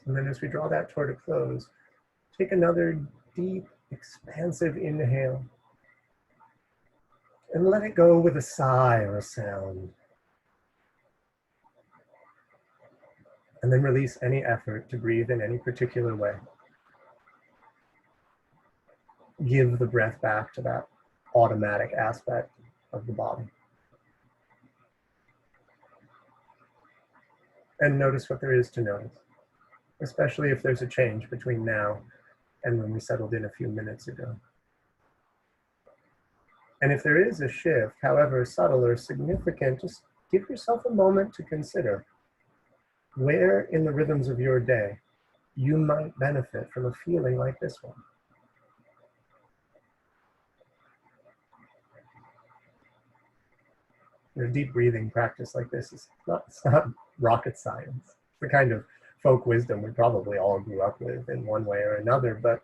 And then as we draw that toward a close, take another deep, expansive inhale and let it go with a sigh or a sound. And then release any effort to breathe in any particular way. Give the breath back to that automatic aspect of the body. And notice what there is to notice, especially if there's a change between now and when we settled in a few minutes ago. And if there is a shift, however subtle or significant, just give yourself a moment to consider where in the rhythms of your day you might benefit from a feeling like this one. A deep breathing practice like this is it's not rocket science. It's the kind of folk wisdom we probably all grew up with in one way or another, but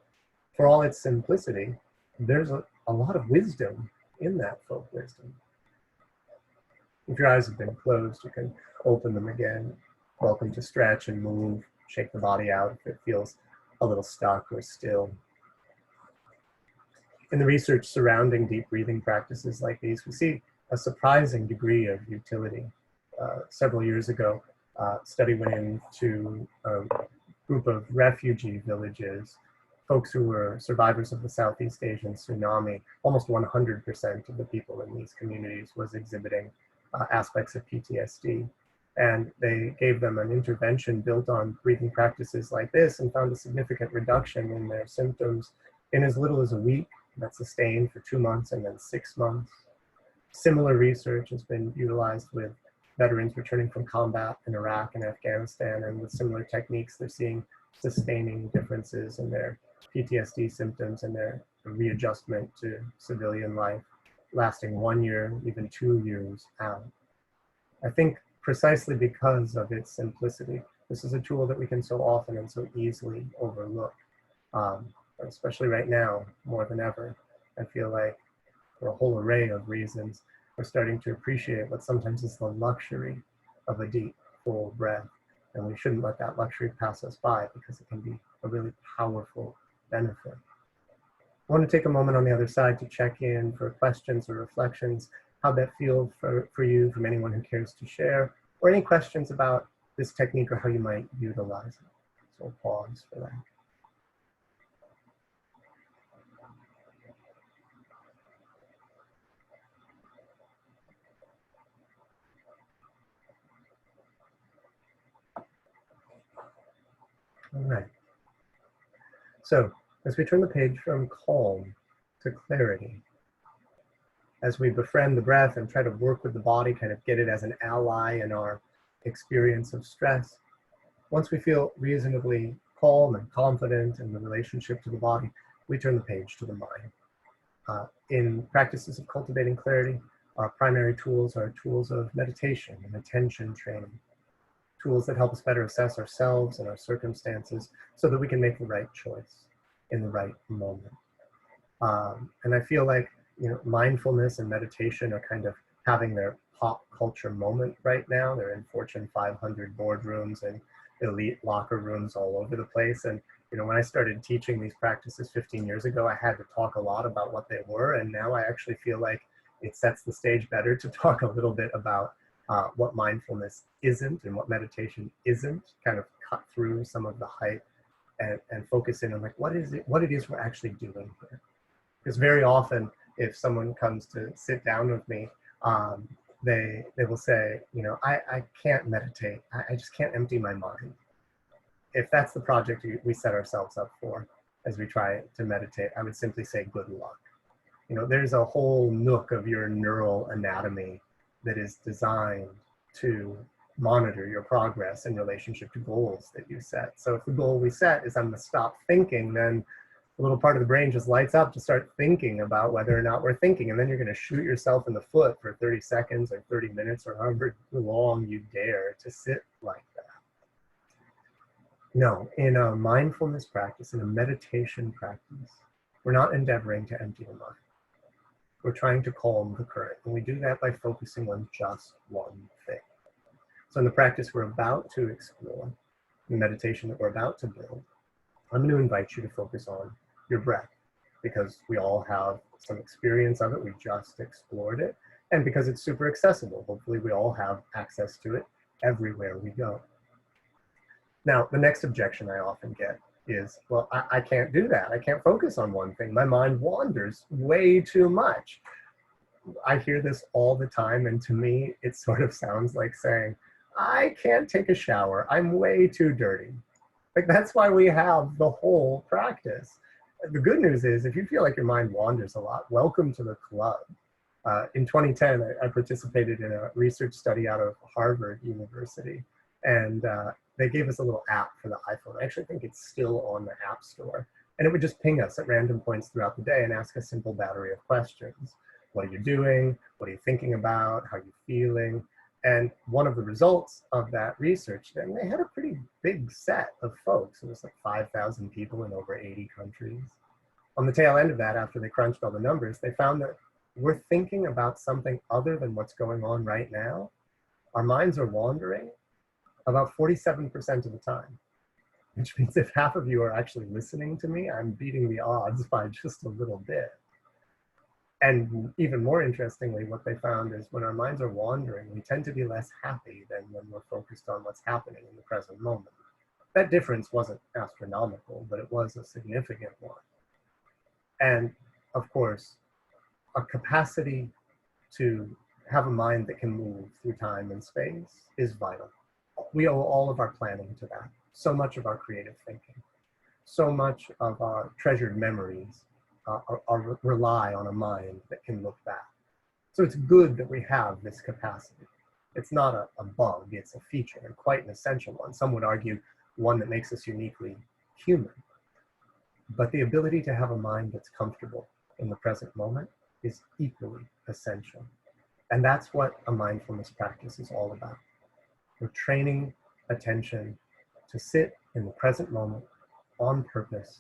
for all its simplicity, there's a lot of wisdom in that folk wisdom. If your eyes have been closed, you can open them again. Welcome to stretch and move, shake the body out if it feels a little stuck or still. In the research surrounding deep breathing practices like these, we see a surprising degree of utility. Several years ago, a study went into a group of refugee villages, folks who were survivors of the Southeast Asian tsunami. Almost 100% of the people in these communities was exhibiting aspects of PTSD. And they gave them an intervention built on breathing practices like this and found a significant reduction in their symptoms in as little as a week. That sustained for 2 months and then 6 months. Similar research has been utilized with veterans returning from combat in Iraq and Afghanistan, and with similar techniques, they're seeing sustaining differences in their PTSD symptoms and their readjustment to civilian life, lasting 1 year, even 2 years out. I think precisely because of its simplicity, this is a tool that we can so often and so easily overlook, especially right now, more than ever. I feel like for a whole array of reasons, we're starting to appreciate what sometimes is the luxury of a deep full breath. And we shouldn't let that luxury pass us by because it can be a really powerful benefit. I want to take a moment on the other side to check in for questions or reflections. How'd that feel for you, from anyone who cares to share, or any questions about this technique or how you might utilize it. So we'll pause for that. All right. So as we turn the page from calm to clarity, as we befriend the breath and try to work with the body, kind of get it as an ally in our experience of stress, once we feel reasonably calm and confident in the relationship to the body, we turn the page to the mind. In practices of cultivating clarity, our primary tools are tools of meditation and attention training, tools that help us better assess ourselves and our circumstances so that we can make the right choice in the right moment. And I feel like, mindfulness and meditation are kind of having their pop culture moment right now. They're in Fortune 500 boardrooms and elite locker rooms all over the place. And when I started teaching these practices 15 years ago, I had to talk a lot about what they were. And now I actually feel like it sets the stage better to talk a little bit about what mindfulness isn't and what meditation isn't, kind of cut through some of the hype and focus in on like, what it is we're actually doing here. Because very often, if someone comes to sit down with me, they will say, I can't meditate. I just can't empty my mind. If that's the project we set ourselves up for as we try to meditate, I would simply say good luck. There's a whole nook of your neural anatomy that is designed to monitor your progress in relationship to goals that you set. So if the goal we set is I'm going to stop thinking, then a little part of the brain just lights up to start thinking about whether or not we're thinking. And then you're going to shoot yourself in the foot for 30 seconds or 30 minutes or however long you dare to sit like that. No, in a mindfulness practice, in a meditation practice, we're not endeavoring to empty the mind. We're trying to calm the current. And we do that by focusing on just one thing. So in the practice we're about to explore, the meditation that we're about to build, I'm going to invite you to focus on your breath, because we all have some experience of it. We just explored it. And because it's super accessible, hopefully we all have access to it everywhere we go. Now, the next objection I often get is, well, I can't do that. I can't focus on one thing. My mind wanders way too much. I hear this all the time, and to me, it sort of sounds like saying, I can't take a shower. I'm way too dirty. Like, that's why we have the whole practice. The good news is, if you feel like your mind wanders a lot, welcome to the club. In 2010, I participated in a research study out of Harvard University, and they gave us a little app for the iPhone. I actually think it's still on the App Store. And it would just ping us at random points throughout the day and ask a simple battery of questions. What are you doing? What are you thinking about? How are you feeling? And one of the results of that research, then they had a pretty big set of folks. It was like 5,000 people in over 80 countries. On the tail end of that, after they crunched all the numbers, they found that we're thinking about something other than what's going on right now. Our minds are wandering about 47% of the time, which means if half of you are actually listening to me, I'm beating the odds by just a little bit. And even more interestingly, what they found is when our minds are wandering, we tend to be less happy than when we're focused on what's happening in the present moment. That difference wasn't astronomical, but it was a significant one. And of course, a capacity to have a mind that can move through time and space is vital. We owe all of our planning to that. So much of our creative thinking, so much of our treasured memories rely on a mind that can look back. So it's good that we have this capacity. It's not a bug, it's a feature, and quite an essential one. Some would argue one that makes us uniquely human. But the ability to have a mind that's comfortable in the present moment is equally essential. And that's what a mindfulness practice is all about. We're training attention to sit in the present moment on purpose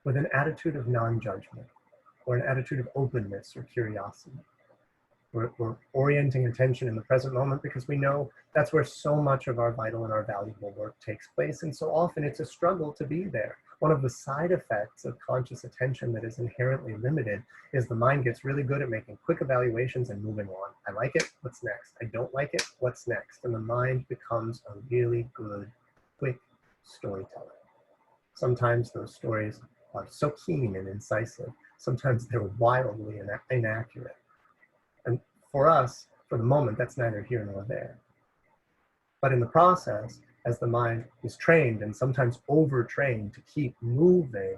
with an attitude of non-judgment or an attitude of openness or curiosity. We're orienting attention in the present moment because we know that's where so much of our vital and our valuable work takes place. And so often it's a struggle to be there. One of the side effects of conscious attention that is inherently limited is the mind gets really good at making quick evaluations and moving on. I like it, what's next? I don't like it, what's next? And the mind becomes a really good, quick storyteller. Sometimes those stories are so keen and incisive. Sometimes they're wildly inaccurate. And for us, for the moment, that's neither here nor there. But in the process, as the mind is trained and sometimes overtrained to keep moving,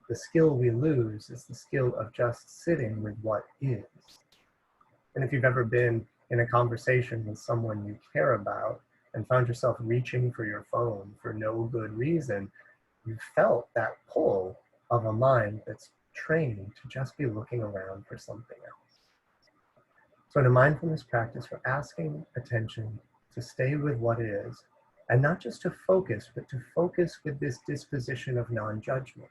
the skill we lose is the skill of just sitting with what is. And if you've ever been in a conversation with someone you care about and found yourself reaching for your phone for no good reason, you felt that pull of a mind that's trained to just be looking around for something else. So in a mindfulness practice, we're asking attention to stay with what is, and not just to focus, but to focus with this disposition of non-judgment,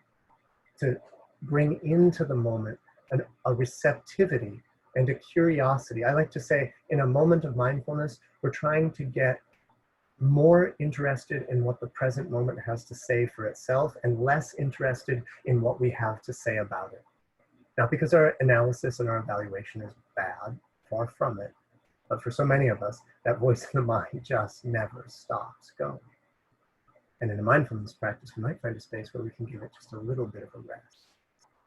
to bring into the moment a receptivity and a curiosity. I like to say, in a moment of mindfulness, we're trying to get more interested in what the present moment has to say for itself and less interested in what we have to say about it. Not because our analysis and our evaluation is bad, far from it, but for so many of us, that voice in the mind just never stops going. And in a mindfulness practice, we might find a space where we can give it just a little bit of a rest.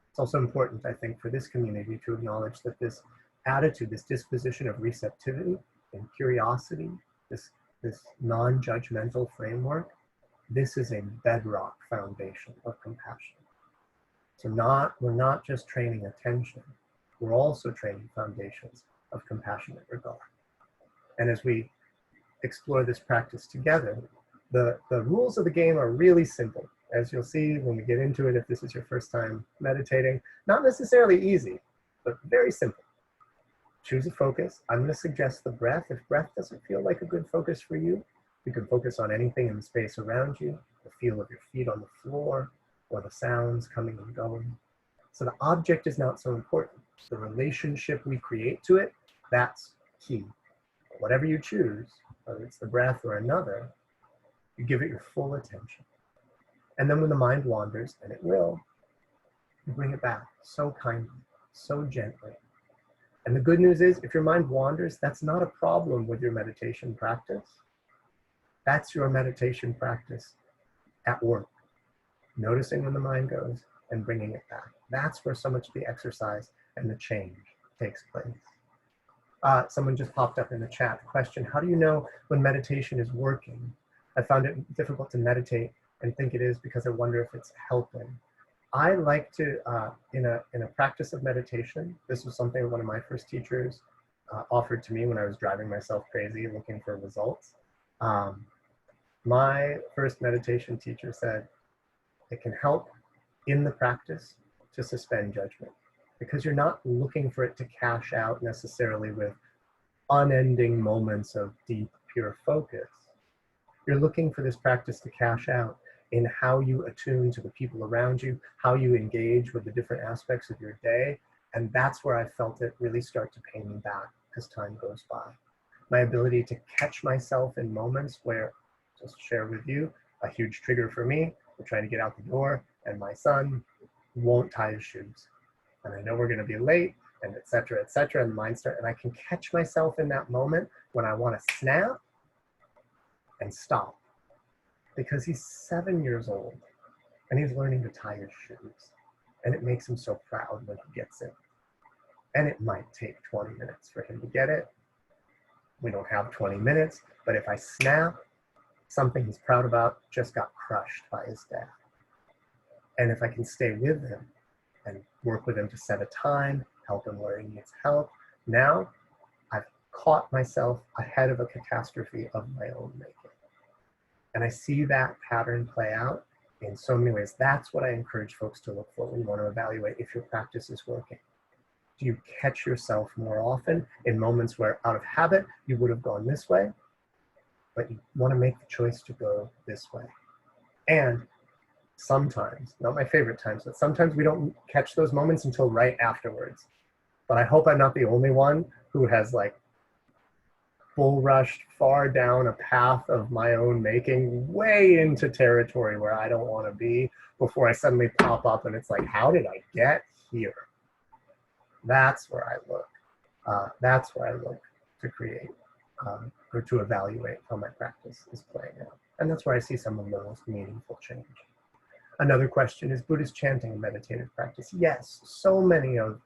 It's also important, I think, for this community to acknowledge that this attitude, this disposition of receptivity and curiosity, this non-judgmental framework, this is a bedrock foundation of compassion. So we're not just training attention, we're also training foundations of compassionate regard. And as we explore this practice together, the rules of the game are really simple. As you'll see when we get into it, if this is your first time meditating, not necessarily easy, but very simple. Choose a focus. I'm going to suggest the breath. If breath doesn't feel like a good focus for you, you can focus on anything in the space around you, the feel of your feet on the floor, or the sounds coming and going. So the object is not so important. The relationship we create to it, that's key. Whatever you choose, whether it's the breath or another, you give it your full attention. And then when the mind wanders, and it will, you bring it back so kindly, so gently. And the good news is, if your mind wanders, that's not a problem with your meditation practice. That's your meditation practice at work. Noticing when the mind goes and bringing it back. That's where so much of the exercise and the change takes place. Someone just popped up in the chat, question, how do you know when meditation is working? I found it difficult to meditate and think it is because I wonder if it's helping. I like to, in a practice of meditation, this was something one of my first teachers offered to me when I was driving myself crazy looking for results. My first meditation teacher said, it can help in the practice to suspend judgment because you're not looking for it to cash out necessarily with unending moments of deep, pure focus. You're looking for this practice to cash out in how you attune to the people around you, how you engage with the different aspects of your day. And that's where I felt it really start to pay me back as time goes by. My ability to catch myself in moments where, just share with you, a huge trigger for me, we're trying to get out the door and my son won't tie his shoes. And I know we're gonna be late and et cetera, and the mind start, and I can catch myself in that moment when I wanna snap and stop. Because he's 7 years old and he's learning to tie his shoes. And it makes him so proud when he gets it. And it might take 20 minutes for him to get it. We don't have 20 minutes, but if I snap, something he's proud about just got crushed by his dad. And if I can stay with him and work with him to set a time, help him where he needs help, now I've caught myself ahead of a catastrophe of my own making. And I see that pattern play out in so many ways. That's what I encourage folks to look for when you want to evaluate if your practice is working. Do you catch yourself more often in moments where out of habit you would have gone this way, but you want to make the choice to go this way? And sometimes, not my favorite times, but sometimes we don't catch those moments until right afterwards. But I hope I'm not the only one who has like bull rushed far down a path of my own making, way into territory where I don't want to be, before I suddenly pop up and it's like, how did I get here? That's where I look. That's where I look to create or to evaluate how my practice is playing out. And that's where I see some of the most meaningful change. Another question is Buddhist chanting a meditative practice? Yes, so many of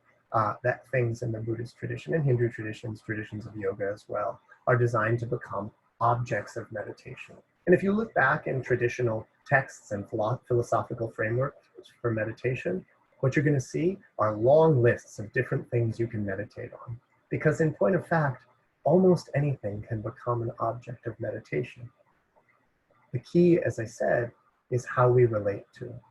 that things in the Buddhist tradition and Hindu traditions of yoga as well, are designed to become objects of meditation. And if you look back in traditional texts and philosophical frameworks for meditation, what you're going to see are long lists of different things you can meditate on. Because in point of fact, almost anything can become an object of meditation. The key, as I said, is how we relate to it.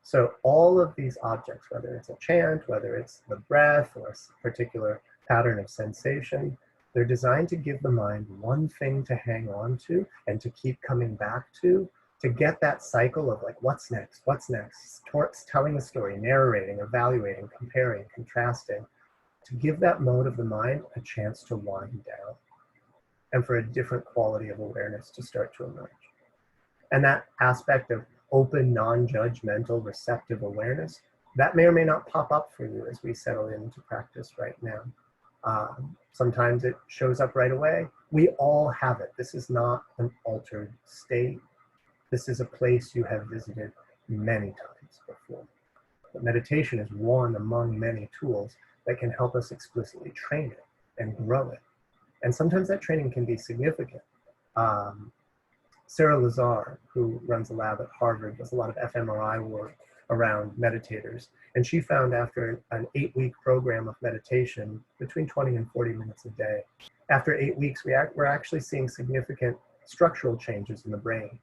So all of these objects, whether it's a chant, whether it's the breath or a particular pattern of sensation, they're designed to give the mind one thing to hang on to and to keep coming back to get that cycle of like, what's next, telling a story, narrating, evaluating, comparing, contrasting, to give that mode of the mind a chance to wind down and for a different quality of awareness to start to emerge. And that aspect of open, non-judgmental, receptive awareness, that may or may not pop up for you as we settle into practice right now. Sometimes it shows up right away. We all have it. This is not an altered state. This is a place you have visited many times before. But meditation is one among many tools that can help us explicitly train it and grow it. And sometimes that training can be significant. Sarah Lazar, who runs a lab at Harvard, does a lot of fMRI work around meditators. And she found after an 8-week program of meditation, between 20 and 40 minutes a day, after 8 weeks, we're actually seeing significant structural changes in the brain.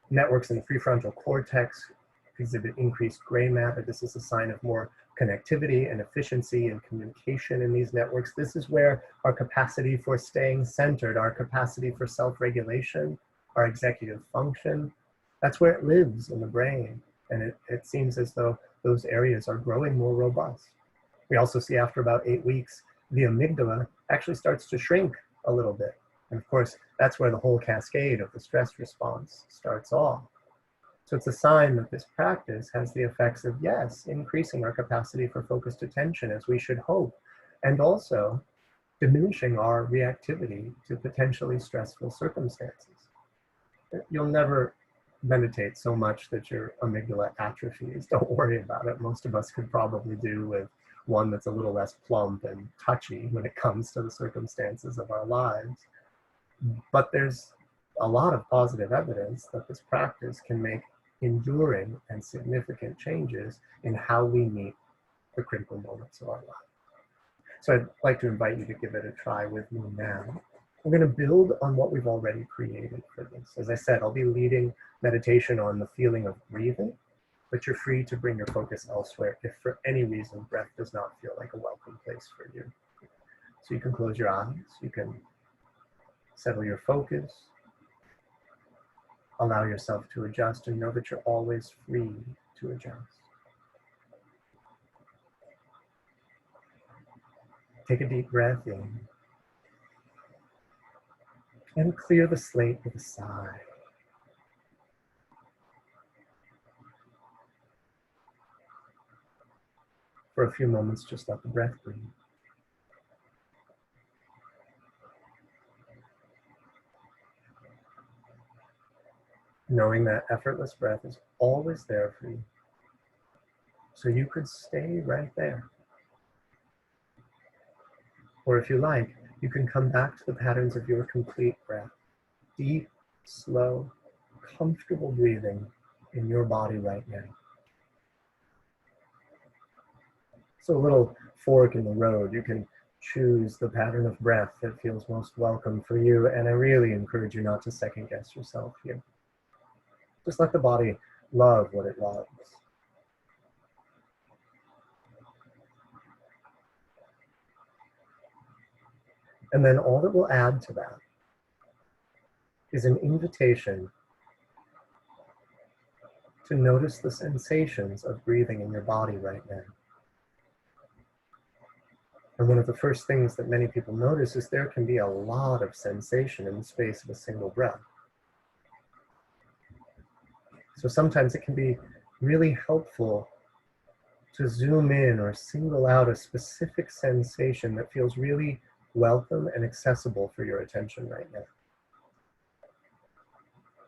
Networks in the prefrontal cortex exhibit increased gray matter. This is a sign of more connectivity and efficiency and communication in these networks. This is where our capacity for staying centered, our capacity for self-regulation, our executive function, that's where it lives in the brain. And it seems as though those areas are growing more robust. We also see after about 8 weeks, the amygdala actually starts to shrink a little bit. And of course, that's where the whole cascade of the stress response starts off. So it's a sign that this practice has the effects of, yes, increasing our capacity for focused attention as we should hope, and also diminishing our reactivity to potentially stressful circumstances. You'll never meditate so much that your amygdala atrophies. Don't worry about it. Most of us could probably do with one that's a little less plump and touchy when it comes to the circumstances of our lives. But there's a lot of positive evidence that this practice can make enduring and significant changes in how we meet the critical moments of our life. So I'd like to invite you to give it a try with me now. We're going to build on what we've already created for this. As I said, I'll be leading meditation on the feeling of breathing, but you're free to bring your focus elsewhere if for any reason breath does not feel like a welcome place for you. So you can close your eyes, you can settle your focus, allow yourself to adjust, and know that you're always free to adjust. Take a deep breath in and clear the slate with a sigh. For a few moments, just let the breath breathe. Knowing that effortless breath is always there for you. So you could stay right there. Or if you like, you can come back to the patterns of your complete breath. Deep, slow, comfortable breathing in your body right now. So a little fork in the road. You can choose the pattern of breath that feels most welcome for you. And I really encourage you not to second guess yourself here. Just let the body love what it loves. And then all that will add to that is an invitation to notice the sensations of breathing in your body right now. And one of the first things that many people notice is there can be a lot of sensation in the space of a single breath. So sometimes it can be really helpful to zoom in or single out a specific sensation that feels really welcome and accessible for your attention right now.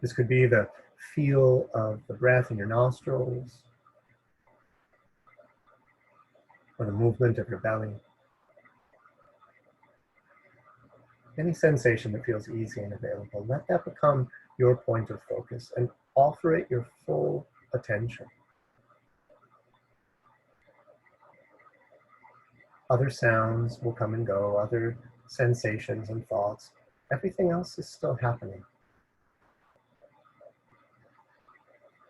This could be the feel of the breath in your nostrils, or the movement of your belly. Any sensation that feels easy and available, let that become your point of focus and offer it your full attention. Other sounds will come and go, other sensations and thoughts. Everything else is still happening.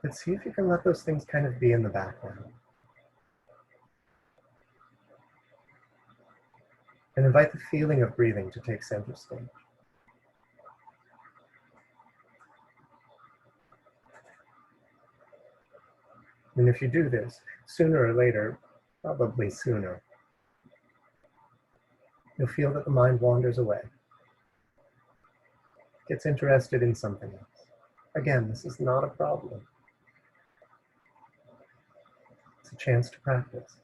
But see if you can let those things kind of be in the background. And invite the feeling of breathing to take center stage. And if you do this, sooner or later, probably sooner, you'll feel that the mind wanders away, gets interested in something else. Again, this is not a problem. It's a chance to practice.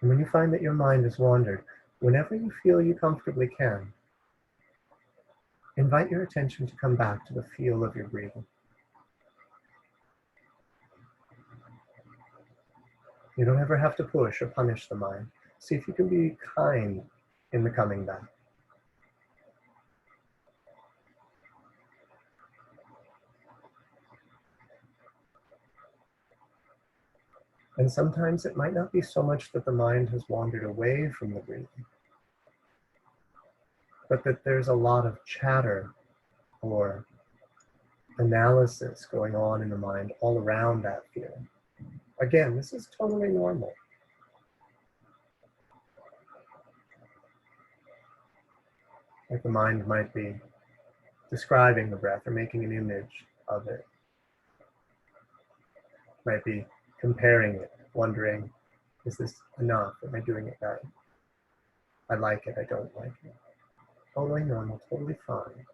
And when you find that your mind has wandered, whenever you feel you comfortably can, invite your attention to come back to the feel of your breathing. You don't ever have to push or punish the mind. See if you can be kind in the coming back. And sometimes it might not be so much that the mind has wandered away from the breathing, but that there's a lot of chatter or analysis going on in the mind all around that feeling. Again, this is totally normal. Like the mind might be describing the breath or making an image of it. Might be comparing it, wondering, is this enough? Am I doing it right? I like it, I don't like it. Totally normal, totally fine.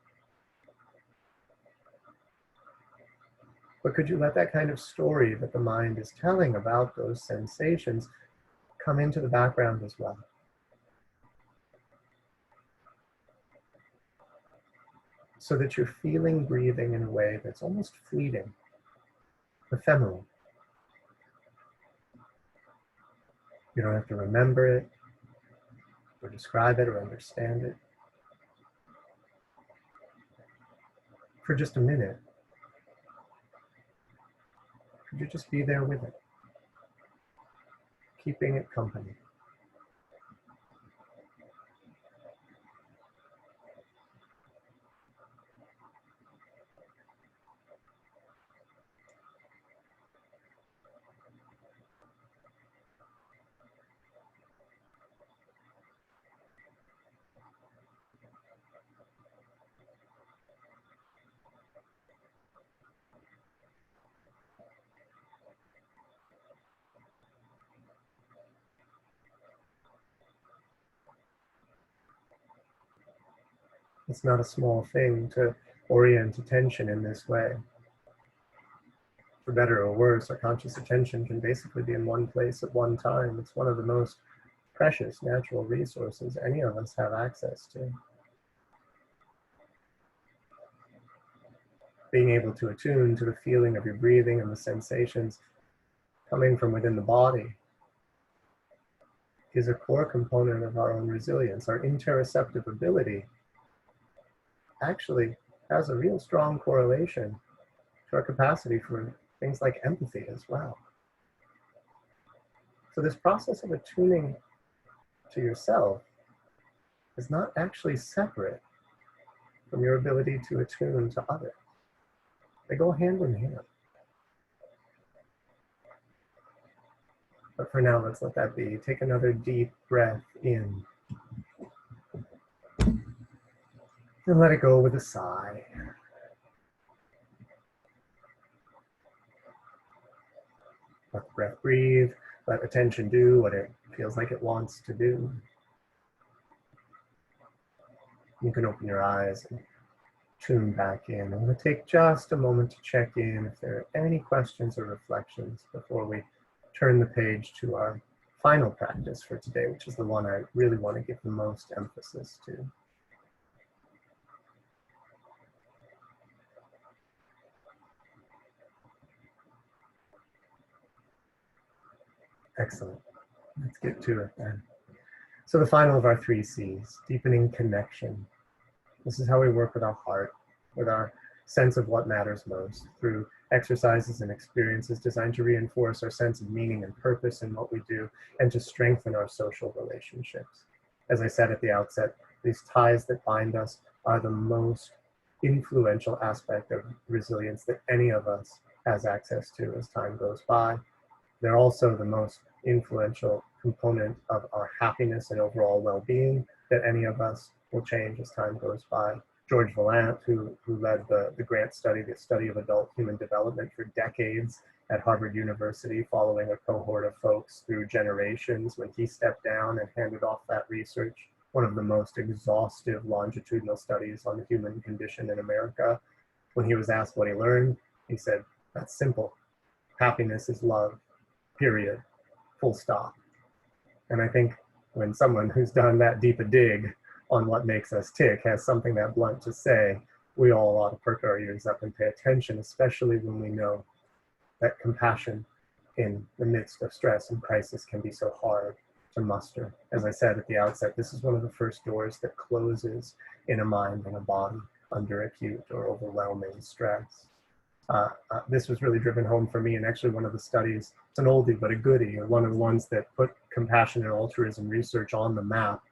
But could you let that kind of story that the mind is telling about those sensations come into the background as well? So that you're feeling breathing in a way that's almost fleeting, ephemeral. You don't have to remember it, or describe it, or understand it. For just a minute, could you just be there with it, keeping it company? It's not a small thing to orient attention in this way. For better or worse, our conscious attention can basically be in one place at one time. It's one of the most precious natural resources any of us have access to. Being able to attune to the feeling of your breathing and the sensations coming from within the body is a core component of our own resilience. Our interoceptive ability actually has a real strong correlation to our capacity for things like empathy as well. So this process of attuning to yourself is not actually separate from your ability to attune to others. They go hand in hand. But for now, let's let that be. Take another deep breath in. And let it go with a sigh. Let the breath breathe. let attention do what it feels like it wants to do. You can open your eyes and tune back in. I'm going to take just a moment to check in if there are any questions or reflections before we turn the page to our final practice for today, which is the one I really want to give the most emphasis to. Excellent. Let's get to it then. So the final of our 3 C's, deepening connection. This is how we work with our heart, with our sense of what matters most, through exercises and experiences designed to reinforce our sense of meaning and purpose in what we do, and to strengthen our social relationships. As I said at the outset, these ties that bind us are the most influential aspect of resilience that any of us has access to as time goes by. They're also the most influential component of our happiness and overall well-being that any of us will change as time goes by. George Vaillant, who led the grant study, the study of adult human development for decades at Harvard University, following a cohort of folks through generations, when he stepped down and handed off that research, one of the most exhaustive longitudinal studies on the human condition in America. When he was asked what he learned, he said, "That's simple. Happiness is love, period, full stop." And I think when someone who's done that deep a dig on what makes us tick has something that blunt to say, we all ought to perk our ears up and pay attention, especially when we know that compassion in the midst of stress and crisis can be so hard to muster. As I said at the outset, this is one of the first doors that closes in a mind and a body under acute or overwhelming stress. This was really driven home for me, and actually one of the studies, it's an oldie but a goodie, one of the ones that put compassion and altruism research on the map,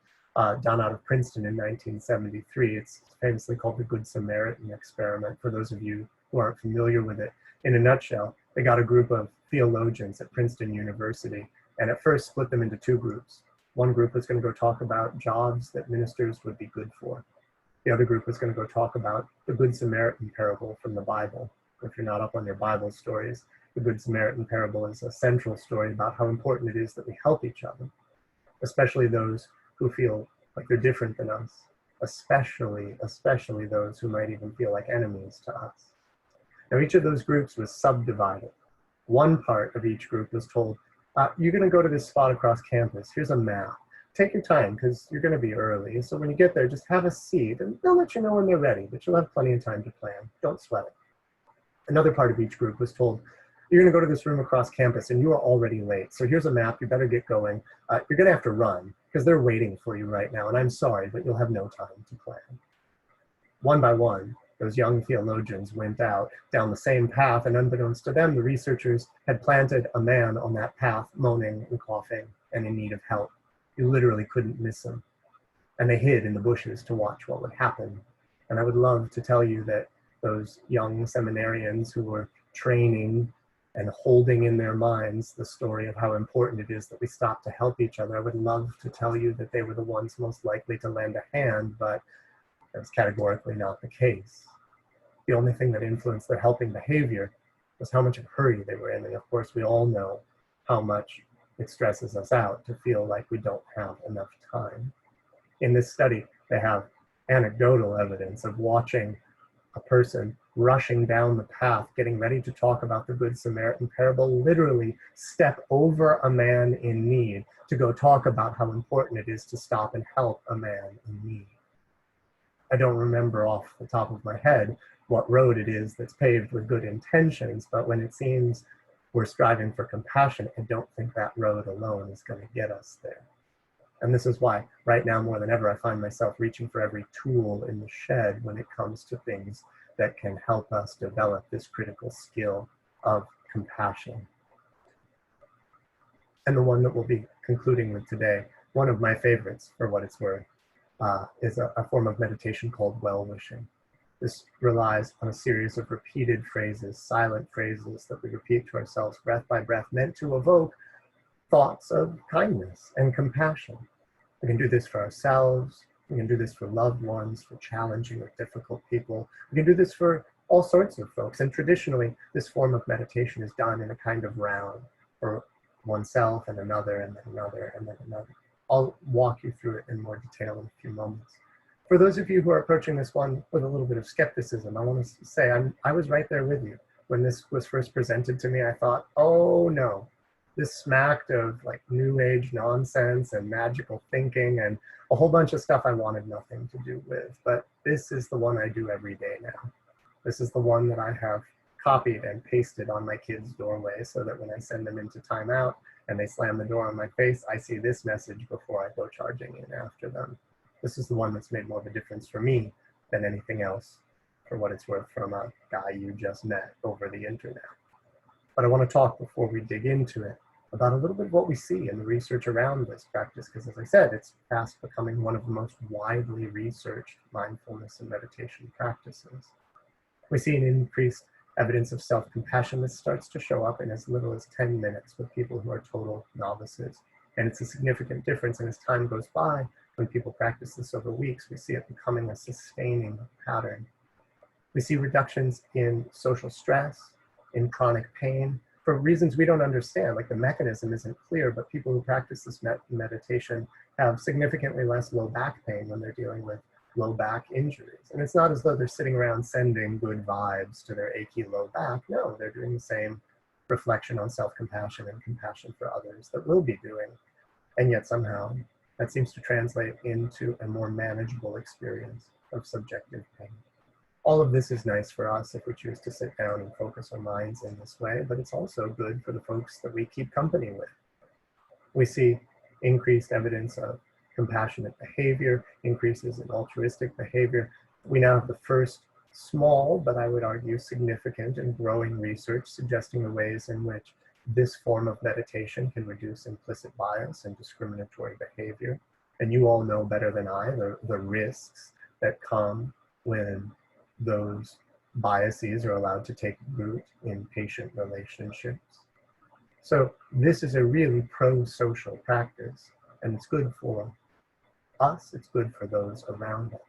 done out of Princeton in 1973. It's famously called the Good Samaritan experiment, for those of you who aren't familiar with it. In a nutshell, they got a group of theologians at Princeton University, and at first split them into 2 groups. One group was going to go talk about jobs that ministers would be good for. The other group was going to go talk about the Good Samaritan parable from the Bible. If you're not up on your Bible stories, the Good Samaritan parable is a central story about how important it is that we help each other, especially those who feel like they're different than us, especially those who might even feel like enemies to us. Now, each of those groups was subdivided. One part of each group was told, you're going to go to this spot across campus. Here's a map. Take your time because you're going to be early. So when you get there, just have a seat, and they'll let you know when they're ready, but you'll have plenty of time to plan. Don't sweat it. Another part of each group was told, you're going to go to this room across campus and you are already late. So here's a map. You better get going. You're going to have to run because they're waiting for you right now. And I'm sorry, but you'll have no time to plan. One by one, those young theologians went out down the same path, and unbeknownst to them, the researchers had planted a man on that path, moaning and coughing and in need of help. You literally couldn't miss him. And they hid in the bushes to watch what would happen. And I would love to tell you that those young seminarians who were training and holding in their minds the story of how important it is that we stop to help each other, I would love to tell you that they were the ones most likely to lend a hand, but that's categorically not the case. The only thing that influenced their helping behavior was how much of a hurry they were in. And of course, we all know how much it stresses us out to feel like we don't have enough time. In this study, they have anecdotal evidence of watching a person rushing down the path, getting ready to talk about the Good Samaritan parable, literally step over a man in need to go talk about how important it is to stop and help a man in need. I don't remember off the top of my head what road it is that's paved with good intentions, but when it seems we're striving for compassion, I don't think that road alone is going to get us there. And this is why right now more than ever, I find myself reaching for every tool in the shed when it comes to things that can help us develop this critical skill of compassion. And the one that we'll be concluding with today, one of my favorites for what it's worth, is a form of meditation called well-wishing. This relies on a series of repeated phrases, silent phrases that we repeat to ourselves breath by breath, meant to evoke thoughts of kindness and compassion. We can do this for ourselves. We can do this for loved ones, for challenging or difficult people. We can do this for all sorts of folks. And traditionally, this form of meditation is done in a kind of round or oneself and another and then another and then another. I'll walk you through it in more detail in a few moments. For those of you who are approaching this one with a little bit of skepticism, I want to say I was right there with you. When this was first presented to me, I thought, oh no, this smacked of like new age nonsense and magical thinking and a whole bunch of stuff I wanted nothing to do with. But this is the one I do every day now. This is the one that I have copied and pasted on my kids' doorway so that when I send them into timeout and they slam the door on my face, I see this message before I go charging in after them. This is the one that's made more of a difference for me than anything else, for what it's worth, from a guy you just met over the internet. But I want to talk before we dig into it about a little bit of what we see in the research around this practice, because as I said, it's fast becoming one of the most widely researched mindfulness and meditation practices. We see an increased evidence of self-compassion that starts to show up in as little as 10 minutes with people who are total novices. And it's a significant difference, and as time goes by, when people practice this over weeks, we see it becoming a sustaining pattern. We see reductions in social stress, in chronic pain, for reasons we don't understand. Like the mechanism isn't clear, but people who practice this meditation have significantly less low back pain when they're dealing with low back injuries. And it's not as though they're sitting around sending good vibes to their achy low back. No, they're doing the same reflection on self-compassion and compassion for others that we'll be doing. And yet somehow that seems to translate into a more manageable experience of subjective pain. All of this is nice for us if we choose to sit down and focus our minds in this way, but it's also good for the folks that we keep company with. We see increased evidence of compassionate behavior, increases in altruistic behavior. We now have the first small, but I would argue significant and growing research suggesting the ways in which this form of meditation can reduce implicit bias and discriminatory behavior. And you all know better than I the risks that come when those biases are allowed to take root in patient relationships. So this is a really pro-social practice, and it's good for us, it's good for those around us.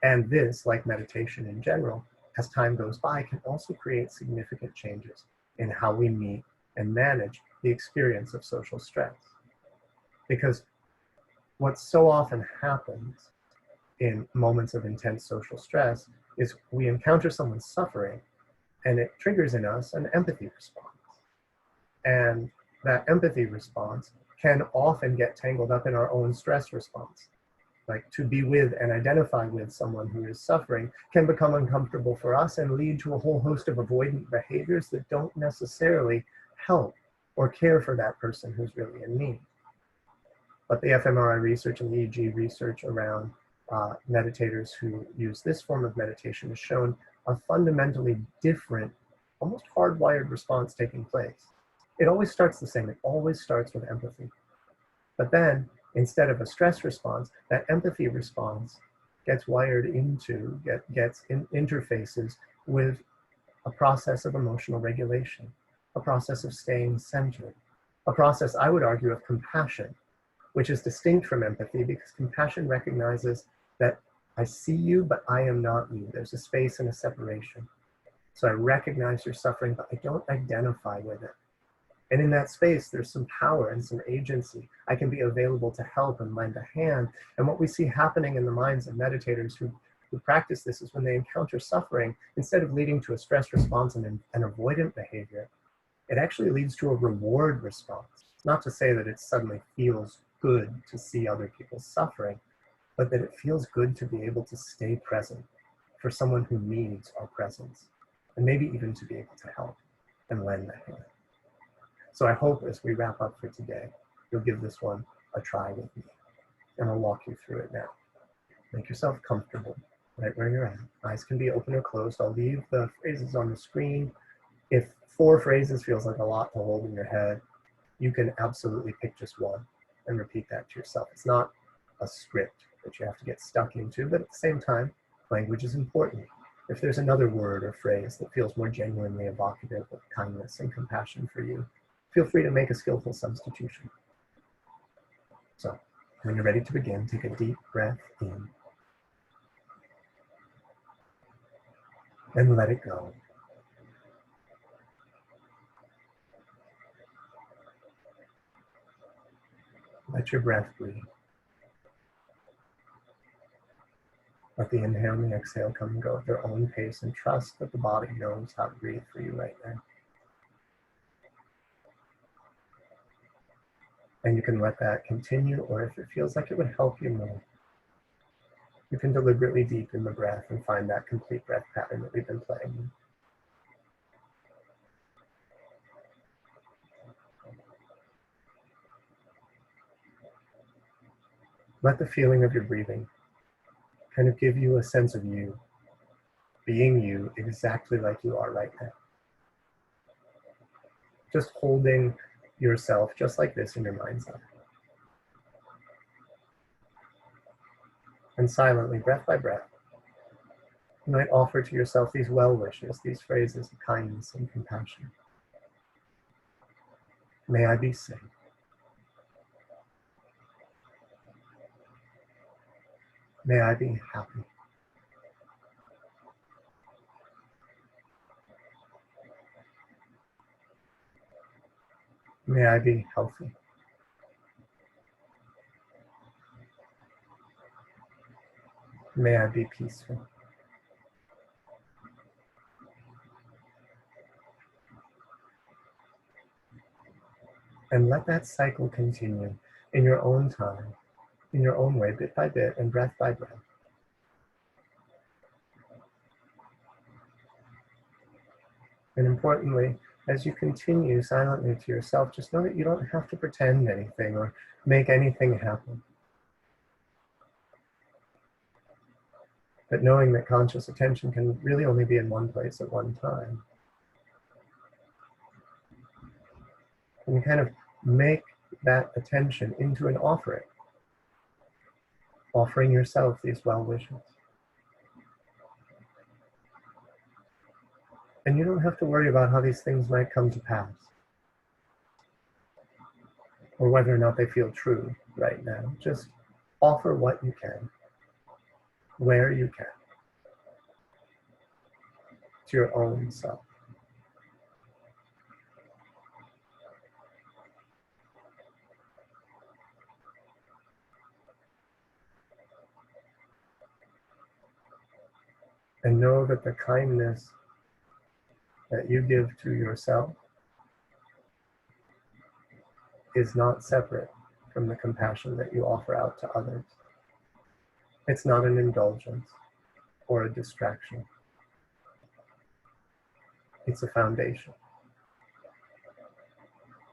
And this, like meditation in general, as time goes by, can also create significant changes in how we meet and manage the experience of social stress. Because what so often happens in moments of intense social stress is we encounter someone suffering and it triggers in us an empathy response. And that empathy response can often get tangled up in our own stress response. Like to be with and identify with someone who is suffering can become uncomfortable for us and lead to a whole host of avoidant behaviors that don't necessarily help or care for that person who's really in need. But the fMRI research and the EEG research around meditators who use this form of meditation has shown a fundamentally different, almost hardwired response taking place. It always starts the same. It always starts with empathy. But then, instead of a stress response, that empathy response gets wired into, gets in interfaces with a process of emotional regulation, a process of staying centered, a process, I would argue, of compassion, which is distinct from empathy because compassion recognizes that I see you, but I am not you. There's a space and a separation. So I recognize your suffering, but I don't identify with it. And in that space, there's some power and some agency. I can be available to help and lend a hand. And what we see happening in the minds of meditators who practice this is when they encounter suffering, instead of leading to a stress response and an avoidant behavior, it actually leads to a reward response. Not to say that it suddenly feels good to see other people suffering, but that it feels good to be able to stay present for someone who needs our presence, and maybe even to be able to help and lend a hand. So I hope as we wrap up for today, you'll give this one a try with me, and I'll walk you through it now. Make yourself comfortable right where you're at. Eyes can be open or closed. I'll leave the phrases on the screen. If 4 phrases feels like a lot to hold in your head, you can absolutely pick just one and repeat that to yourself. It's not a script that you have to get stuck into, but at the same time, language is important. If there's another word or phrase that feels more genuinely evocative of kindness and compassion for you, feel free to make a skillful substitution. So, when you're ready to begin, take a deep breath in and let it go. Let your breath breathe. Let the inhale and the exhale come and go at their own pace, and trust that the body knows how to breathe for you right now. And you can let that continue, or if it feels like it would help you more, you can deliberately deepen the breath and find that complete breath pattern that we've been playing with. Let the feeling of your breathing kind of give you a sense of you, being you exactly like you are right now. Just holding yourself just like this in your mind's eye. And silently, breath by breath, you might offer to yourself these well wishes, these phrases of kindness and compassion. May I be safe. May I be happy. May I be healthy. May I be peaceful. And let that cycle continue in your own time, in your own way, bit by bit and breath by breath. And importantly, as you continue silently to yourself, just know that you don't have to pretend anything or make anything happen. But knowing that conscious attention can really only be in one place at one time. And you kind of make that attention into an offering, offering yourself these well wishes. And you don't have to worry about how these things might come to pass, or whether or not they feel true right now. Just offer what you can, where you can, to your own self. And know that the kindness that you give to yourself is not separate from the compassion that you offer out to others. It's not an indulgence or a distraction. It's a foundation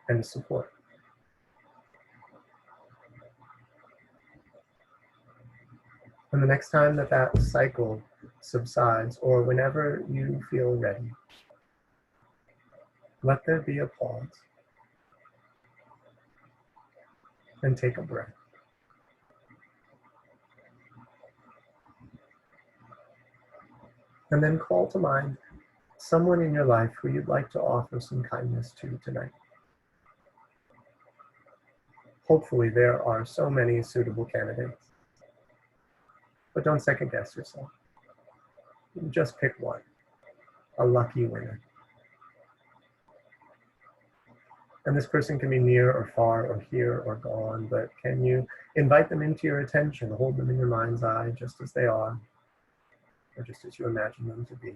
and support. And the next time that that cycle subsides, or whenever you feel ready, let there be a pause and take a breath. And then call to mind someone in your life who you'd like to offer some kindness to tonight. Hopefully there are so many suitable candidates, but don't second guess yourself. Just pick one, a lucky winner. And this person can be near or far or here or gone, but can you invite them into your attention, hold them in your mind's eye just as they are, or just as you imagine them to be.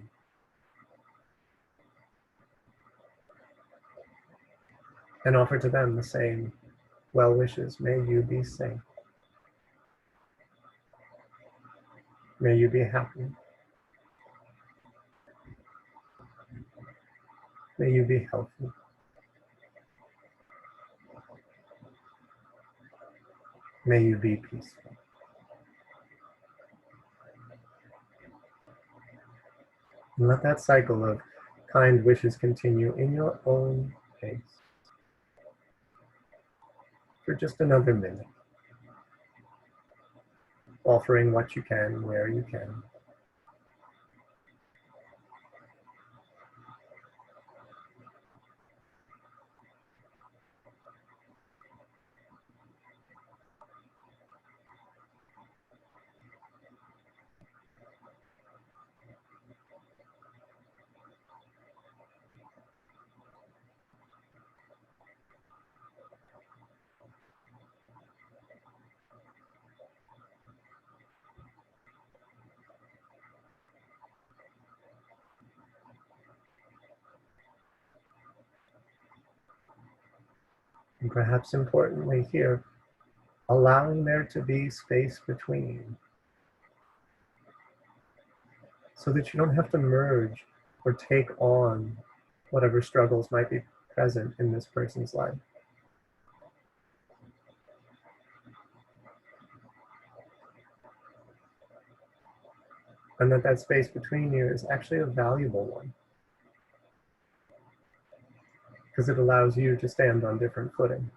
And offer to them the same well wishes. May you be safe. May you be happy. May you be healthy. May you be peaceful. And let that cycle of kind wishes continue in your own pace for just another minute, offering what you can, where you can. And perhaps importantly here, allowing there to be space between so that you don't have to merge or take on whatever struggles might be present in this person's life. And that space between you is actually a valuable one, because it allows you to stand on different footing,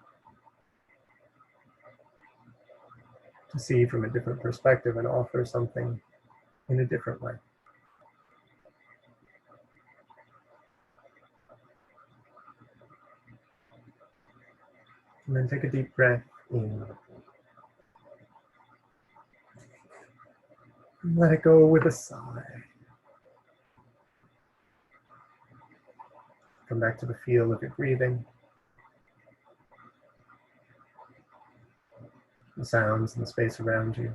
to see from a different perspective and offer something in a different way. And then take a deep breath in. And let it go with a sigh. Come back to the feel of your breathing, the sounds and the space around you.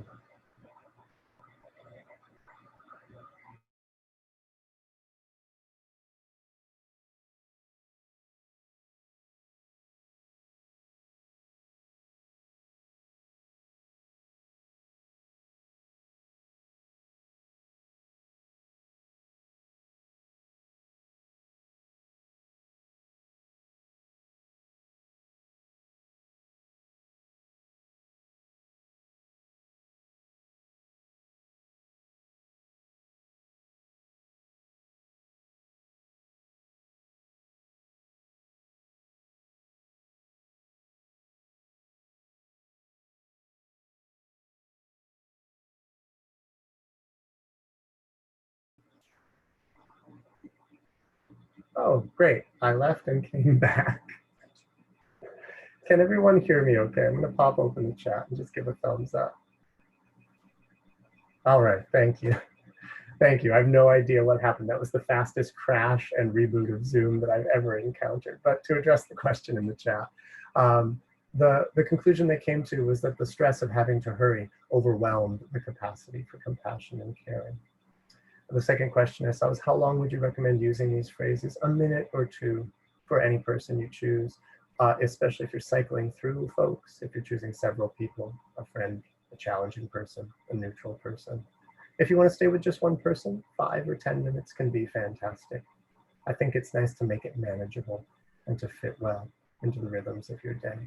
Oh, great. I left and came back. Can everyone hear me okay? I'm going to pop open the chat and just give a thumbs up. All right, thank you. Thank you. I have no idea what happened. That was the fastest crash and reboot of Zoom that I've ever encountered. But to address the question in the chat, the conclusion they came to was that the stress of having to hurry overwhelmed the capacity for compassion and caring. The second question I saw was, how long would you recommend using these phrases? A minute or two for any person you choose, especially if you're cycling through folks, if you're choosing several people, a friend, a challenging person, a neutral person. If you want to stay with just one person, 5 or 10 minutes can be fantastic. I think it's nice to make it manageable and to fit well into the rhythms of your day.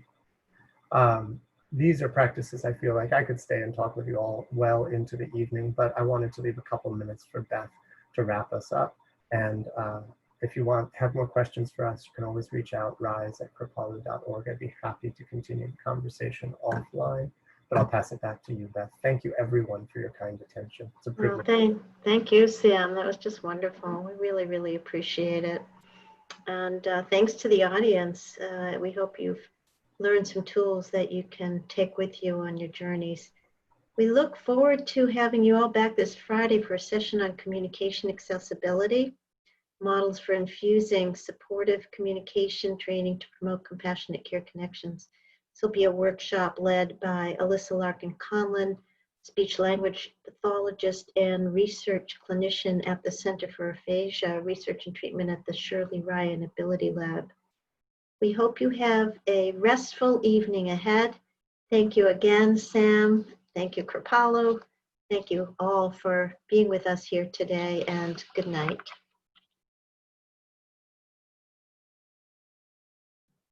These are practices I feel like I could stay and talk with you all well into the evening, but I wanted to leave a couple minutes for Beth to wrap us up. And if you have more questions for us, you can always reach out, rise@kripalu.org. I'd be happy to continue the conversation offline, but I'll pass it back to you, Beth. Thank you everyone for your kind attention. It's a privilege. Well, thank you, Sam. That was just wonderful. We really, really appreciate it. And thanks to the audience. We hope you've learned some tools that you can take with you on your journeys. We look forward to having you all back this Friday for a session on communication accessibility, models for infusing supportive communication training to promote compassionate care connections. This will be a workshop led by Alyssa Larkin-Conlon, speech language pathologist and research clinician at the Center for Aphasia Research and Treatment at the Shirley Ryan Ability Lab. We hope you have a restful evening ahead. Thank you again, Sam. Thank you, Kripalu. Thank you all for being with us here today, and good night.